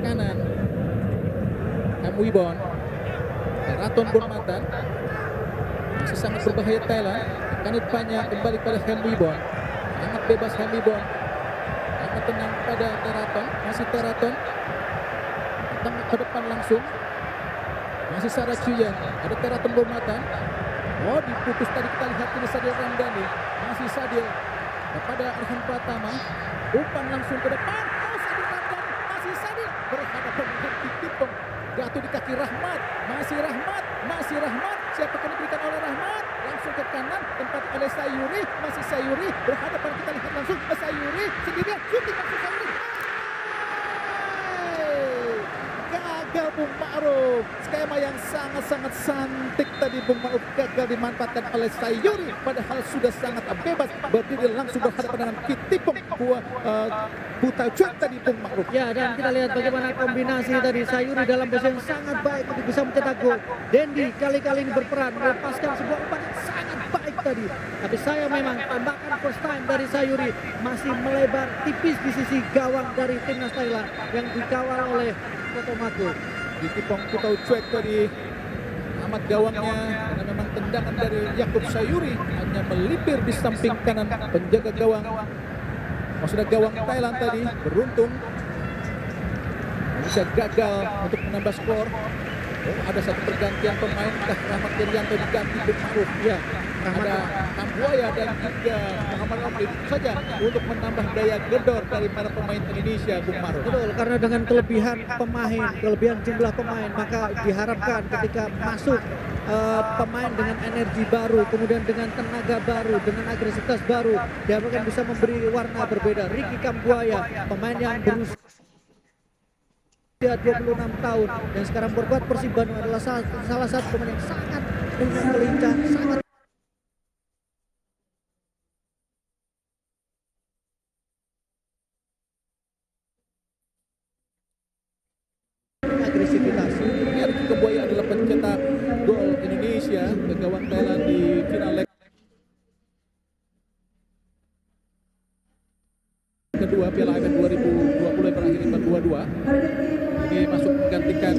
kanan. Ham Wibon, Raton Bonmatan masih sangat berbahaya Thailand. Kanitpanya kembali pada Ham Wibon, sangat bebas Ham Wibon, sangat tenang pada Teraton, masih Teraton datang ke depan langsung, masih Sarah Chuyen, ada Teraton Bonmatan. Oh, diputus tadi, kita lihat ini Sadil Ramdhani, masih Sadil kepada Arhan Pratama, umpan langsung ke depan. Oh, Sadil Ramdhani, masih Sadil berhadapan dengan Kitipong, jatuh di kaki Rahmat, masih Rahmat, masih Rahmat. Siapa yang diberikan oleh Rahmat? Langsung ke kanan, tempat oleh Sayuri, masih Sayuri berhadapan, kita lihat langsung Sayuri sendirian, shooting langsung Sayuri. Gagal Bung Ma'ruf, skema yang sangat-sangat cantik tadi Bung Ma'ruf gagal dimanfaatkan oleh Sayuri, padahal sudah sangat bebas berdiri langsung berhadapan dengan Kitipong Buta Cuek tadi Bung Ma'ruf. Ya, dan kita lihat bagaimana kombinasi tadi Sayuri dalam posisi yang sangat baik untuk bisa mencetak gol. Dendi kali-kali ini berperan melepaskan sebuah umpan yang sangat baik tadi. Tapi saya memang tambahkan first time dari Sayuri masih melebar tipis di sisi gawang dari timnas Thailand yang dikawal oleh Kotomako. Kitipong Buta Cuek tadi amat gawangnya, karena memang tendangan dari Yakub Sayuri hanya melipir di samping kanan penjaga gawang. Maksudnya gawang Thailand tadi beruntung bisa gagal untuk menambah skor. Oh, ada satu pergantian pemain, Rahmat Irianto diganti Bung Ma'ruf. Ya, Ada Kambuaya dan juga Muhammad Ramli saja untuk menambah daya gedor dari para pemain Indonesia Bung Ma'ruf. betul, karena dengan kelebihan pemain, kelebihan jumlah pemain, maka diharapkan ketika masuk pemain dengan energi baru, kemudian dengan tenaga baru, dengan agresivitas baru, dia akan bisa memberi warna berbeda. Ricky Kambuaya, pemain yang berusia 26 tahun dan sekarang berbuat Persib Bandung, adalah salah satu pemain yang sangat melincah, sangat agresivitas. Ricky Kambuaya adalah pencetak gol Indonesia ke gawang Thailand di final leg kedua Piala AFF 2020 yang berakhir 4-2. Ini masuk menggantikan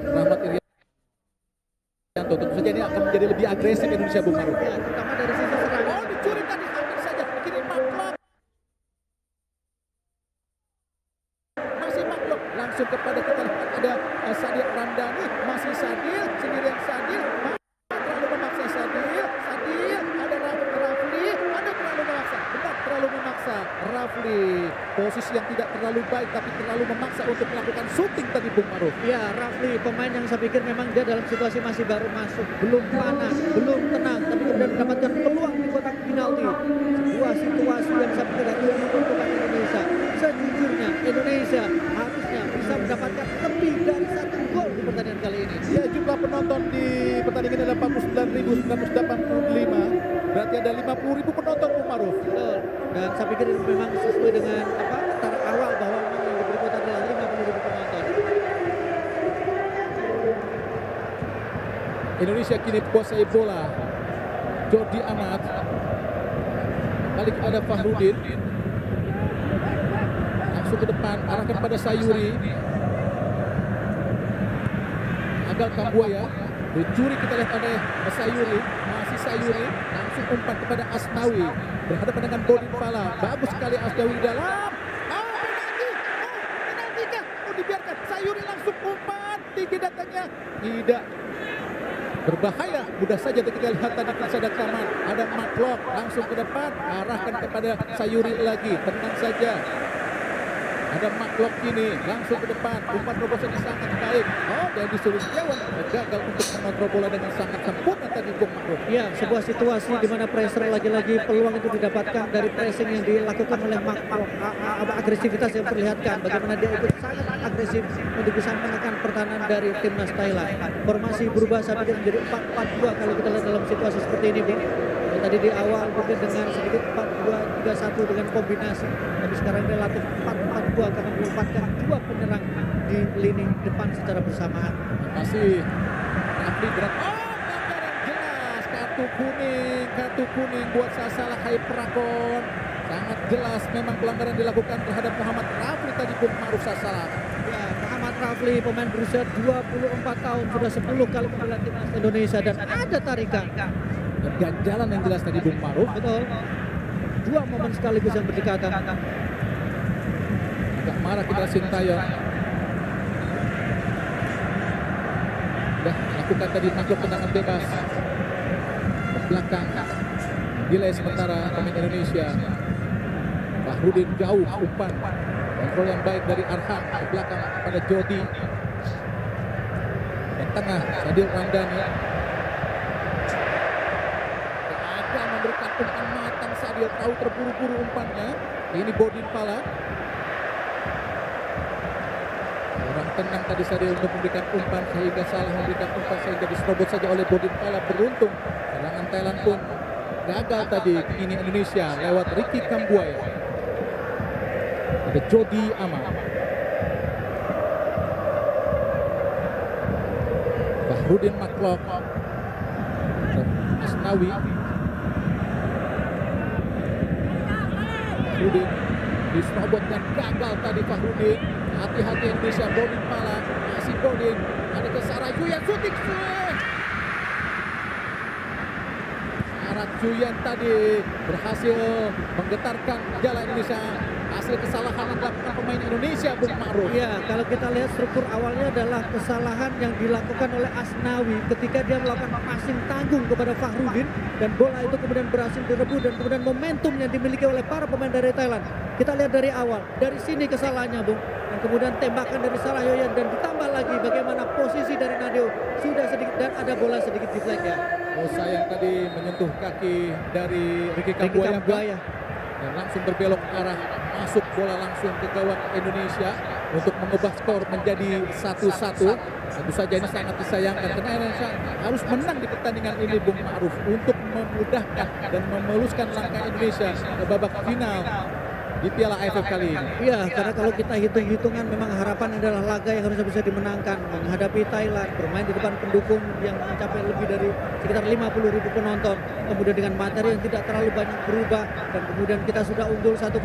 Rahmat Irianto. Tentu saja ini akan menjadi lebih agresif Indonesia Bung Ma'ruf. Ya, terutama dari sisi serangan. Oh, dicuri tadi hampir saja. Kini Maklok. Masih Maklok. Langsung kepada, kita lihat ada Sadil Ramdhani. Masih Sadil, sendirian Sadil. Terlalu memaksa Sadil. Sadil, ada Rafli. Ada terlalu memaksa. Benar, terlalu memaksa. Rafli, posisi yang tidak terlalu baik tapi terlalu memaksa untuk melakukan syuting tadi Bung Ma'ruf. Ya, Rafli pemain yang saya pikir memang dia dalam situasi masih baru masuk, belum panas, belum tenang, tapi kemudian mendapatkan peluang di kotak penalti. Sebuah situasi yang saya pikir akan menguntungkan Indonesia. Sejujurnya Indonesia harusnya bisa mendapatkan lebih dari 1 gol di pertandingan kali ini. Ya, jumlah penonton di pertandingan adalah 49.985. Berarti ada 50.000 penonton Bung Ma'ruf. Betul. Dan saya pikir ini memang sesuai dengan antara awal bahwa memang yang diberi kuota adalah 50.000 penonton. Indonesia kini kuasai bola. Jordi Amat balik kepada Fahrudin, langsung ke depan, arahkan pada Sayuri. Gagal Kambuaya, dicuri, kita lihat ada Sayuri, masih Sayuri, langsung umpan kepada Asnawi, berhadapan dengan Bodin Fala. Bagus sekali Asnawi di dalam. Penalti kah? Oh, dibiarkan. Sayuri langsung umpan, tinggi datangnya, tidak berbahaya, mudah saja kita lihat tadi ada Kaman, ada Maklok, langsung ke depan, arahkan kepada Sayuri lagi, tenang saja. Ada Maklok ini, langsung ke depan, umpan terobosan sangat baik. Oh, dan disuruh Setiawan gagal untuk mengontrol bola dengan sangat sempurna tadi Bung Ma'ruf. Ya, sebuah situasi di mana pressure lagi-lagi peluang itu didapatkan dari pressing yang dilakukan oleh Maklok. Agresivitas yang diperlihatkan, bagaimana dia ikut sangat agresif untuk bisa menekan pertahanan dari timnas Thailand. Formasi berubah saya pikir menjadi 4-4-2 kalau kita lihat dalam situasi seperti ini, Bung. Tadi di awal mungkin dengan sedikit 4-2-3-1 dengan kombinasi, tapi sekarang relatif 4-4-2 karena menempatkan 2 penyerang di lini depan secara bersamaan. Masih Rafli berat. Oh, pelanggaran jelas, kartu kuning buat Sasala Hai Prakon. Sangat jelas memang pelanggaran dilakukan terhadap Muhammad Rafli tadi Bung Ma'ruf Sasalam. Ya, Muhammad Rafli pemain berusia 24 tahun sudah 10 kali membela timnas Indonesia dan ada tarikan. Dan ganjalan yang jelas tadi Bung Ma'ruf. Betul. Dua momen sekaligus yang berdekatan. Agak marah kita Sintayong. Sudah lakukan tadi takluk tendangan bebas ke belakang. Delay sementara pemain Indonesia. Fahrudin jauh umpan. Kontrol yang baik dari Arhan ke belakang pada Jody. Dan tengah Sadil Ramdhani. Ada memberikan umpan matang Sadil, tahu terburu-buru umpannya. Ini Bodin Pala. Orang tenang tadi Sadil untuk memberikan umpan sehingga salah memberikan umpan sehingga diserobot saja oleh Bodin Pala. Beruntung serangan Thailand pun gagal tadi. Ini Indonesia lewat Ricky Kambuaya. Ada Jody Amal. Fahrudin Maklok. Dan Asnawi. Fahrudin diserobot dan gagal tadi Fahrudin. Hati-hati Indonesia. Bodin Pala. Masih Bodin. Ada ke Sarah Juyan. Shooting. Juyan tadi berhasil menggetarkan jala Indonesia. Hasil kesalahan yang dilakukan pemain Indonesia Bung Ma'ruf. Ya, kalau kita lihat struktur awalnya adalah kesalahan yang dilakukan oleh Asnawi ketika dia melakukan passing tanggung kepada Fahrudin dan bola itu kemudian berhasil direbut dan kemudian momentum yang dimiliki oleh para pemain dari Thailand. Kita lihat dari awal, dari sini kesalahannya Bung. Dan kemudian tembakan dari Sarah Yoyan dan ditambah lagi bagaimana posisi dari Nadeo sudah sedikit dan ada bola sedikit di flag ya. Oh sayang tadi menyentuh kaki dari Ricky Kambuaya dan langsung berbelok arah masuk bola langsung ke gawang Indonesia untuk mengubah skor menjadi 1-1. Tentu saja ini sangat disayangkan karena Indonesia harus menang di pertandingan ini Bung Ma'ruf untuk memudahkan dan memuluskan langkah Indonesia ke babak final di Piala AFF kali ini. Iya, karena kalau kita hitung-hitungan memang harapan adalah laga yang harusnya bisa dimenangkan menghadapi Thailand, bermain di depan pendukung yang mencapai lebih dari sekitar 50.000 penonton, kemudian dengan materi yang tidak terlalu banyak berubah dan kemudian kita sudah unggul 1-0,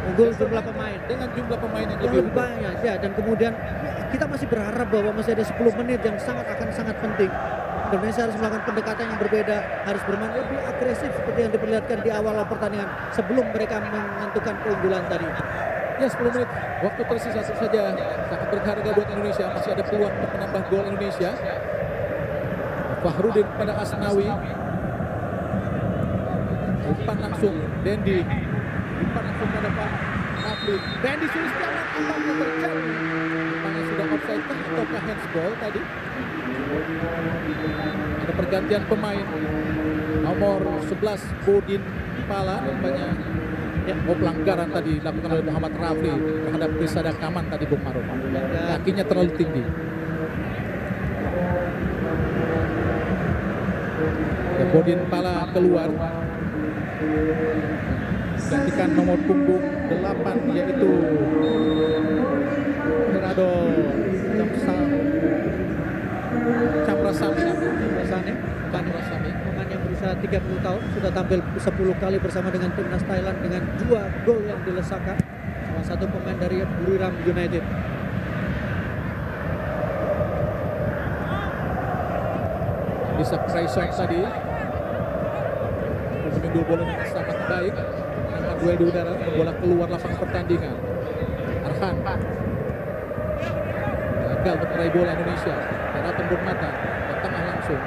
unggul jumlah pemain Dengan jumlah pemain yang yang lebih banyak ya, dan kemudian kita masih berharap bahwa masih ada 10 menit yang sangat penting. Indonesia harus melakukan pendekatan yang berbeda, harus bermain lebih agresif seperti yang diperlihatkan di awal pertandingan sebelum mereka menentukan keunggulan tadi. Ya 10 menit waktu tersisa saja sangat berharga buat Indonesia. Masih ada peluang untuk menambah gol Indonesia. Fahrudin pada Asnawi. Umpan langsung Dendi. Umpan langsung pada Pak Rafli. Dendi Sulistiawan, apa yang terjadi? Umpannya sudah offside ataukah handsball tadi? Ada pergantian pemain. Nomor 11 Bodin Pala nampaknya pelanggaran tadi dilakukan oleh Muhammad Rafli terhadap Prisada Kaman tadi Bung Ma'ruf. Kakinya terlalu tinggi. Dan Bodin Pala keluar. Gantikan nomor punggung 8 yaitu Gerardo Camprasani. Pemain yang berusia 30 tahun sudah tampil 10 kali bersama dengan timnas Thailand dengan 2 gol yang dilesakan. Salah satu pemain dari Buriram United. Bisa Praison tadi mengambil bola dengan sangat baik. Dengan duel di udara, bola keluar lapangan pertandingan. Arhan gagal untuk meraih bola Indonesia. Karena tembur mata ke tengah langsung.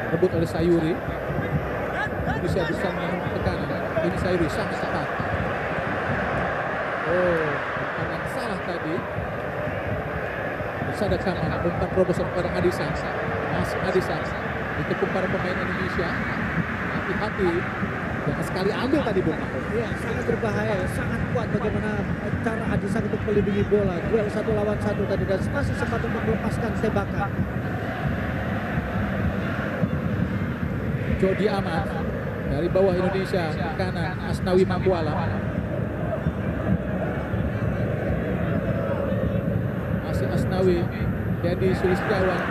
Rebut oleh Sayuri. Indonesia bisa menahan tekanan. Ini Sayuri sangat cepat. Oh, umpan yang salah tadi. Sada Kaman, umpan terobosan kepada Adisa. Masih Adisa. Ditekuk para pemain Indonesia. Hati-hati. Jangan sekali ambil tadi Bung. Ya, sangat berbahaya, sangat kuat bagaimana cara Adisa untuk melindungi bola. Duel 1 lawan 1 tadi dan masih sempat untuk melepaskan tembakan. Jody Amat dari bawah Indonesia ke kanan Asnawi Mambuala. Masih Asnawi. Jadi Sulistiawan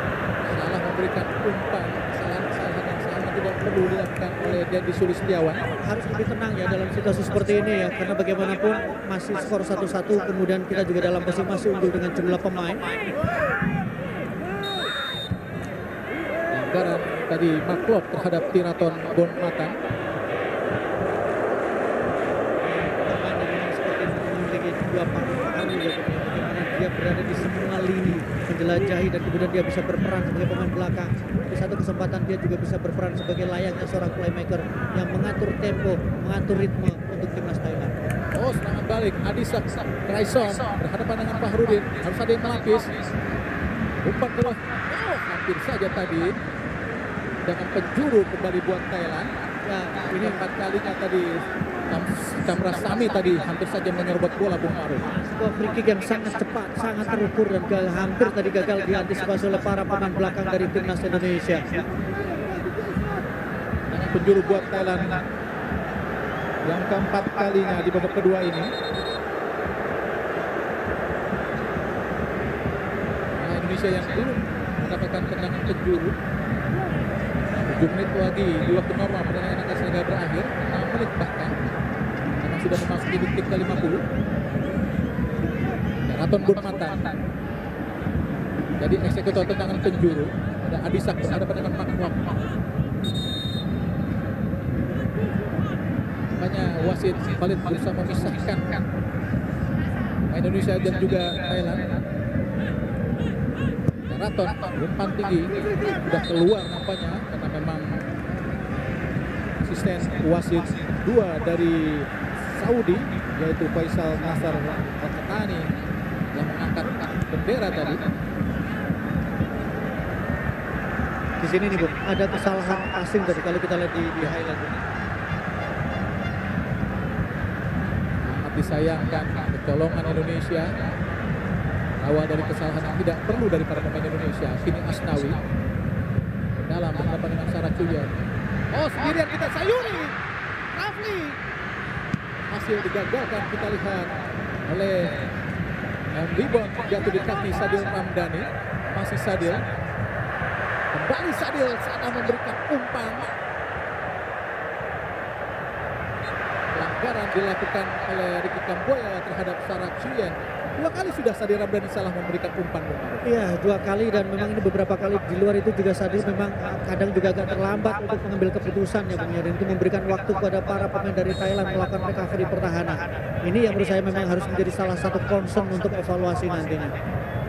salah memberikan umpan, kesalahan yang sangat tidak perlu dilakukan oleh Dendi Sulistiawan. Harus lebih tenang ya dalam situasi seperti ini ya, karena bagaimanapun masih skor 1-1, kemudian kita juga dalam posisi masih unggul dengan jumlah pemain. Pelanggaran tadi Maklop terhadap Tiraton Bonmatan. Pemain yang memang seperti itu memiliki dua paru-paru ya, bagaimana dia berada di semua lini, menjelajahi dan kemudian dia bisa berperan sebagai pemain belakang. Di satu kesempatan dia juga bisa berperan sebagai layaknya seorang playmaker yang mengatur tempo, mengatur ritme untuk timnas Thailand. Oh, serangan balik Adisak Raison berhadapan dengan Fahrudin. Harus ada yang melapis. Umpan ke bawah. Oh, hampir saja tadi dengan penjuru kembali buat Thailand. Ya, Ini 4 kalinya tadi Camra Sami tadi hampir saja menyerobot bola Bung Maru. sebuah free kick yang sangat cepat, sangat terukur dan hampir tadi gagal diantisipasi oleh para pemain belakang dari timnas Indonesia. Dengan penjuru buat Thailand yang keempat kalinya di babak kedua ini. Nah, Indonesia yang belum mendapatkan tendangan penjuru. 7 menit lagi di waktu normal pertandingan akan segera berakhir. 6 menit bahkan. Memang sudah memasuki detik ke-50. Tiraton Bonmatan jadi eksekutor tendangan penjuru. Ada Adisak berhadapan dengan Maklop. Makanya wasit Khalid berusaha memisahkan pemain Indonesia dan juga Thailand. Tiraton umpan tinggi sudah keluar nampaknya karena memang asisten wasit 2 dari Saudi yaitu Faisal Nasar Al-Qatani yang mengangkat bendera tadi. Di sini nih, Bung, ada kesalahan passing tadi kalau kita lihat di highlight ini. Sangat disayangkan kecolongan Indonesia. Awal dari kesalahan yang tidak perlu dari para pemain Indonesia. Kini Asnawi dalam berhadapan dengan Sarah Cuyan. Oh, sendirian kita Sayuri. Rafli hasil digagalkan kita lihat oleh rebound jatuh di kaki Sadil Ramdhani. Masih Sadil. Kembali Sadil saat memberikan umpan. Pelanggaran dilakukan oleh Ricky Kamboya terhadap Sarah Cuyan. 2 kali sudah Sadil Ramdhani salah memberikan umpan. Iya, 2 kali dan memang ini beberapa kali di luar itu juga Sadil memang kadang juga agak terlambat untuk mengambil keputusan ya, Bung, dan itu memberikan waktu kepada para pemain dari Thailand melakukan recovery pertahanan. Ini yang menurut saya memang harus menjadi salah satu concern untuk evaluasi nantinya.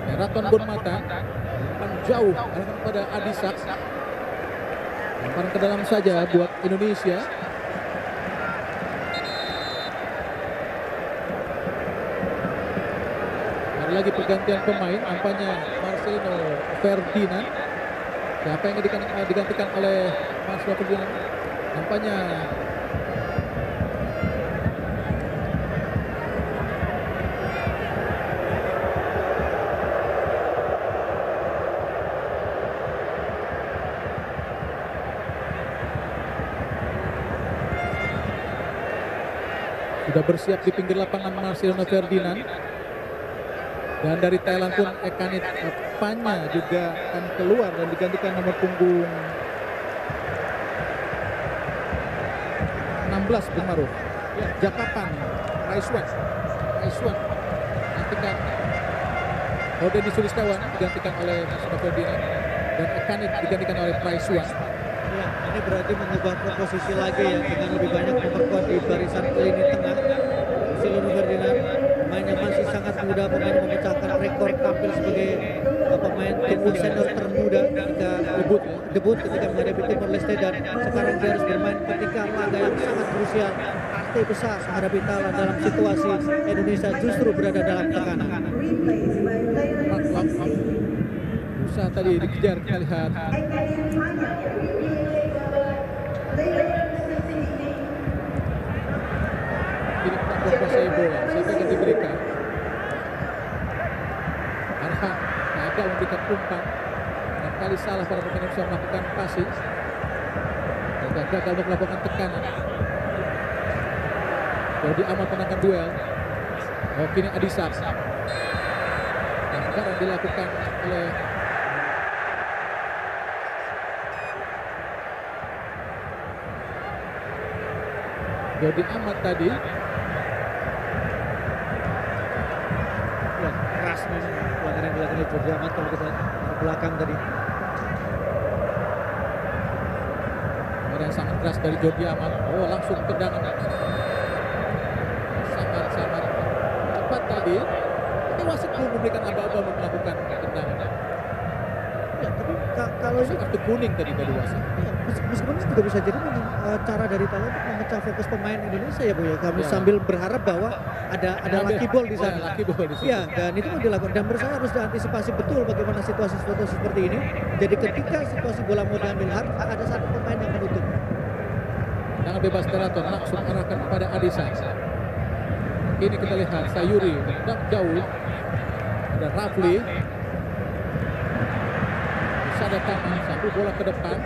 Tiraton Bonmatan umpan jauh arahkan kepada Adisak. Umpan ke dalam saja buat Indonesia. Ada lagi pergantian pemain, nampaknya Marcelino Ferdinand. Siapa yang digantikan oleh Marcelino Ferdinand? Nampaknya sudah bersiap di pinggir lapangan Marcelino Ferdinand. Dan dari Thailand pun Ekanit Panya juga akan keluar dan digantikan nomor punggung 16 Bung Maru. Ya, Jakapan Raiswan gantikan Dendi Sulistiawan digantikan oleh Marcelino Ferdinand dan Ekanit digantikan oleh Raiswan. Ya, ini berarti mengubah komposisi lagi ya, dengan lebih banyak memperkuat di barisan lini tengah. Marcelino Ferdinand, pemain yang masih sangat muda, pemain yang memecahkan rekor tampil sebagai pemain timnas senior termuda ketika debut ketika menghadapi Timor Leste, dan sekarang dia harus bermain ketika laga yang sangat krusial, arti besar menghadapi Thailand dalam situasi Indonesia justru berada dalam tekanan. Usaha tadi dikejar, kita lihat. Ini menguasai bola. Siapa yang diberikan? Arhan gagal memberikan umpan. Dan kali salah para pemain Indonesia melakukan passing. Dan gagal untuk melakukan tekanan. Jadi amat menangkan duel. Oh, kini Adisak. Dan sekarang dilakukan oleh Jordi Amat tadi. Ya, keras memang pelanggaran yang dilakukan oleh Jordi Amat kalau kita ke belakang tadi. Ada yang sangat keras dari Jordi Amat. Oh, langsung tendangan. Sangat-sangat cepat tadi. Tapi wasit belum memberikan aba-aba untuk melakukan tendangan. Ya, tapi kalau ini Kartu kuning tadi wasit. ya, meskipun ini juga bisa jadi memang cara dari Thailand untuk memecah fokus pemain Indonesia ya Bu ya. Kami Ya. sambil berharap bahwa ada lucky ball di sana. Lucky ball di situ. Iya, dan itu mau dilakukan. Dan menurut saya harus diantisipasi betul bagaimana situasi-situasi seperti ini. Jadi ketika situasi bola mau diambil harus ada satu pemain yang menutup. Tangan bebas Teraton langsung arahkan kepada Adisa. Ini kita lihat Sayuri tendang jauh. Ada Rafli. Bisa ada tangan, satu bola ke depan.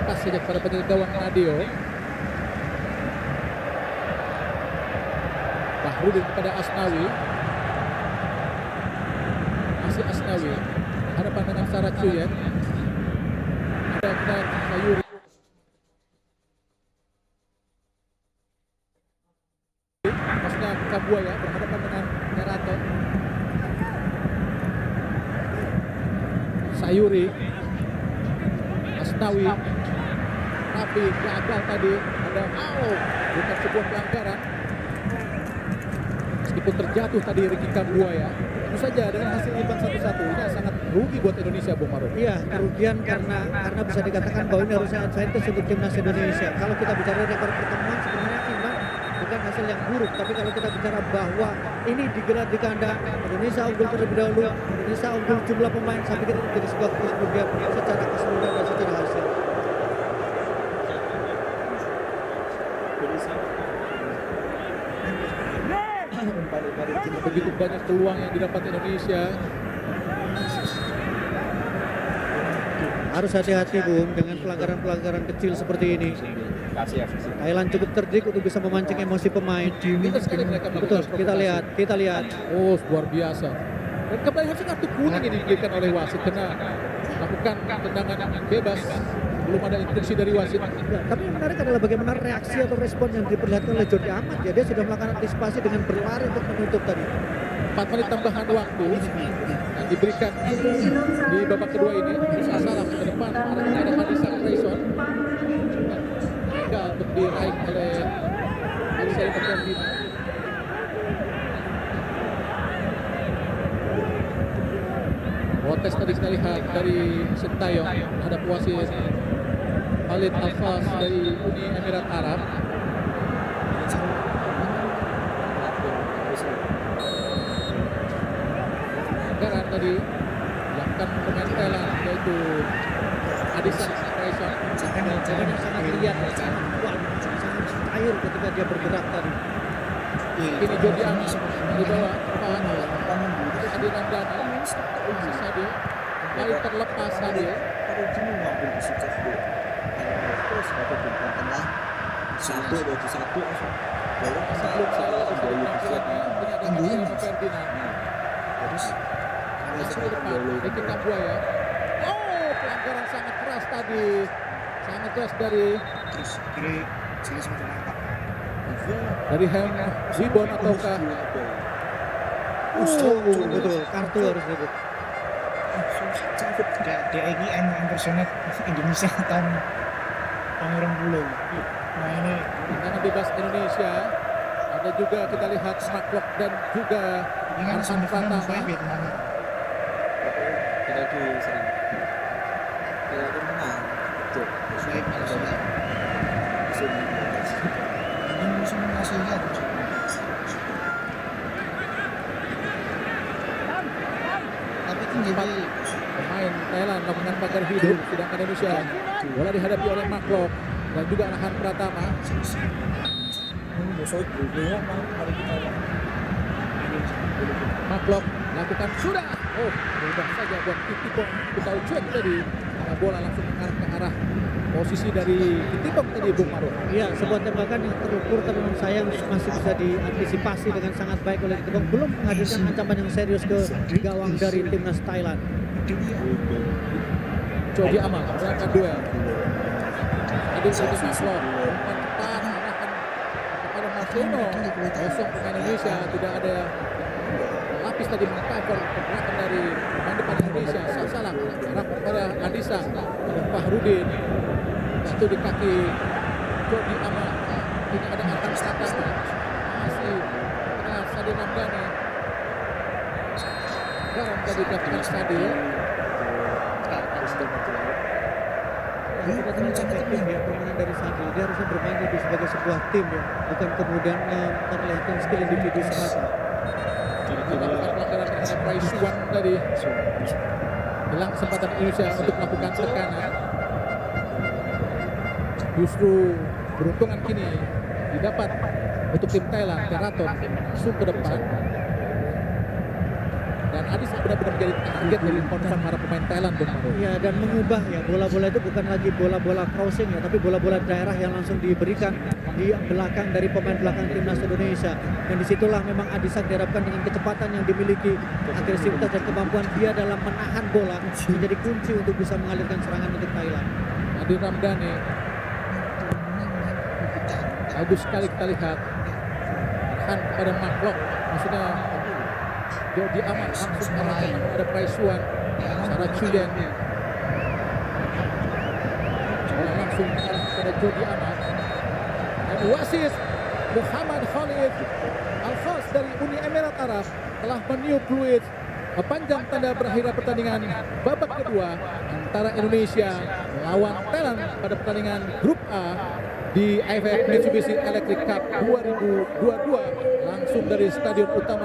Pas saja kepada penjaga gawang Nadio. Bahrudin kepada Asnawi. Masih Asnawi. Hadapan dengan Sarah Cuyen. Ada kita Sayuri. Masnya Kabuaya berhadapan dengan Teraton. Sayuri. Asnawi. Tapi gagal tadi. Ada bukan sebuah pelanggaran. Meskipun terjatuh tadi Ricky Kabuaya. Tentu saja dengan hasil imbang 1-1 ini sangat rugi buat Indonesia, Bung Maruf. Iya, kerugian karena bisa dikatakan bahwa ini harusnya advantage untuk timnas Indonesia. Kalau kita bicara rekor pertemuan sebenarnya imbang bukan hasil yang buruk, tapi kalau kita bicara bahwa ini digelar di kandang, Indonesia unggul terlebih dahulu, Indonesia unggul jumlah pemain, saya pikir itu menjadi sebuah kerugian secara keseluruhan dan secara hasil. Begitu banyak peluang yang didapat Indonesia. Harus hati-hati Bung dengan pelanggaran-pelanggaran kecil seperti ini. Thailand cukup cerdik untuk bisa memancing emosi pemain. Pintar sekali mereka Betul, melakukan kita lihat. Oh, luar biasa. Dan kembali harusnya kartu kuning ini diberikan oleh wasit karena melakukan tendangan bebas. Belum ada instruksi dari wasit. Ya, tapi yang menarik adalah bagaimana reaksi atau respon yang diperlihatkan oleh Jordi Amat. Ya, dia sudah melakukan antisipasi dengan berlari untuk menutup tadi. 4 menit tambahan waktu yang diberikan di babak kedua ini. Salah ke depan ada Hadisa Grayson. Gagal untuk diraih oleh Alicia Ferdinand. Protes tadi kita lihat dari Sintayong terhadap wasit Khalid Al-Fas dari Uni Emirat Arab. Pelanggaran tadi dilakukan pemain Thailand yaitu Adisa Grayson. Jangan sangat lihat, sangat kuat, sangat cair ketika dia bergerak tadi. Ini Jordi Amat di bawah kehadiran Dani Sadio kembali terlepas Sadio. Sebelum saya sebelum penampilannya ini ada Alicia Ferdinand. Langsung ke depan Ricky Kabuaya. Oh, pelanggaran sangat keras tadi. Sangat keras dari Hem Zibon ataukah Betul, kartu harus disebut. DEGN impersonate Indonesia tahun 20. Nah ini tendangan bebas Indonesia. Ada juga kita lihat Smaklok dan juga kan Arhan semifinal Pratama. Vietnam. Ini musim hasilnya. Tapi kan jadi Pemain Thailand melakukan pagar hidup, sedangkan Indonesia bola dihadapi oleh Maklok dan juga Arhan Pratama. Maklok lakukan sudah. Oh, mudah saja buat Kitipong. Kita ucap tadi bola langsung mengarah ke arah posisi dari Kitipong tadi, Bung Maruf. Iya, sebuah tembakan yang terukur tapi menurut saya masih bisa diantisipasi dengan sangat baik oleh Kitipong. Belum menghadirkan ancaman yang serius ke gawang dari timnas Thailand. Jordi Amat melakukan duel. Tadi sudah Maslov umpan cepat arahkan kepada Marcelino. Kosong pemain Indonesia, tidak ada lapis tadi mengcover pergerakan dari pemain depan Indonesia. Salah arah kepada Andisa dan Fahrudin. Satu di kaki Jordi Amat. Ini ada atas masih tengah Sadil Ramdhani. Garam tadi dilakukan Sadil. Tidak terlalu efektif ya permainan dari Sadil. Dia harusnya bermain lebih sebagai sebuah tim ya, bukan kemudian memperlihatkan skill individu semata. Dilakukan pelanggaran terhadap Praisuan tadi. Hilang kesempatan Indonesia untuk melakukan tekanan. Justru beruntungan kini didapat untuk tim Thailand. Teraton masuk ke depan. Dan Adis benar-benar menjadi target dari konfront para pemain Thailand, Bung Maru. Ya, dan mengubah ya bola-bola itu bukan lagi bola-bola crossing ya, tapi bola-bola daerah yang langsung diberikan di belakang dari pemain belakang timnas Indonesia. Dan disitulah memang Adisak diharapkan dengan kecepatan yang dimiliki, agresivitas dan kemampuan dia dalam menahan bola menjadi kunci untuk bisa mengalirkan serangan untuk Thailand. Sadil Ramdhani. Bagus sekali kita lihat. Arhan kepada Mark, maksudnya Jordi Amat langsung arahkan kepada Praisuan. Sarah Chulian. Bola langsung kepada Jordi Amat. Dan wasit Muhammad Khalid Al-Khas dari Uni Emirat Arab telah meniup fluid panjang tanda berakhirnya pertandingan babak kedua antara Indonesia melawan Thailand pada pertandingan Grup A di AFF Mitsubishi Electric Cup 2022 langsung dari Stadion Utama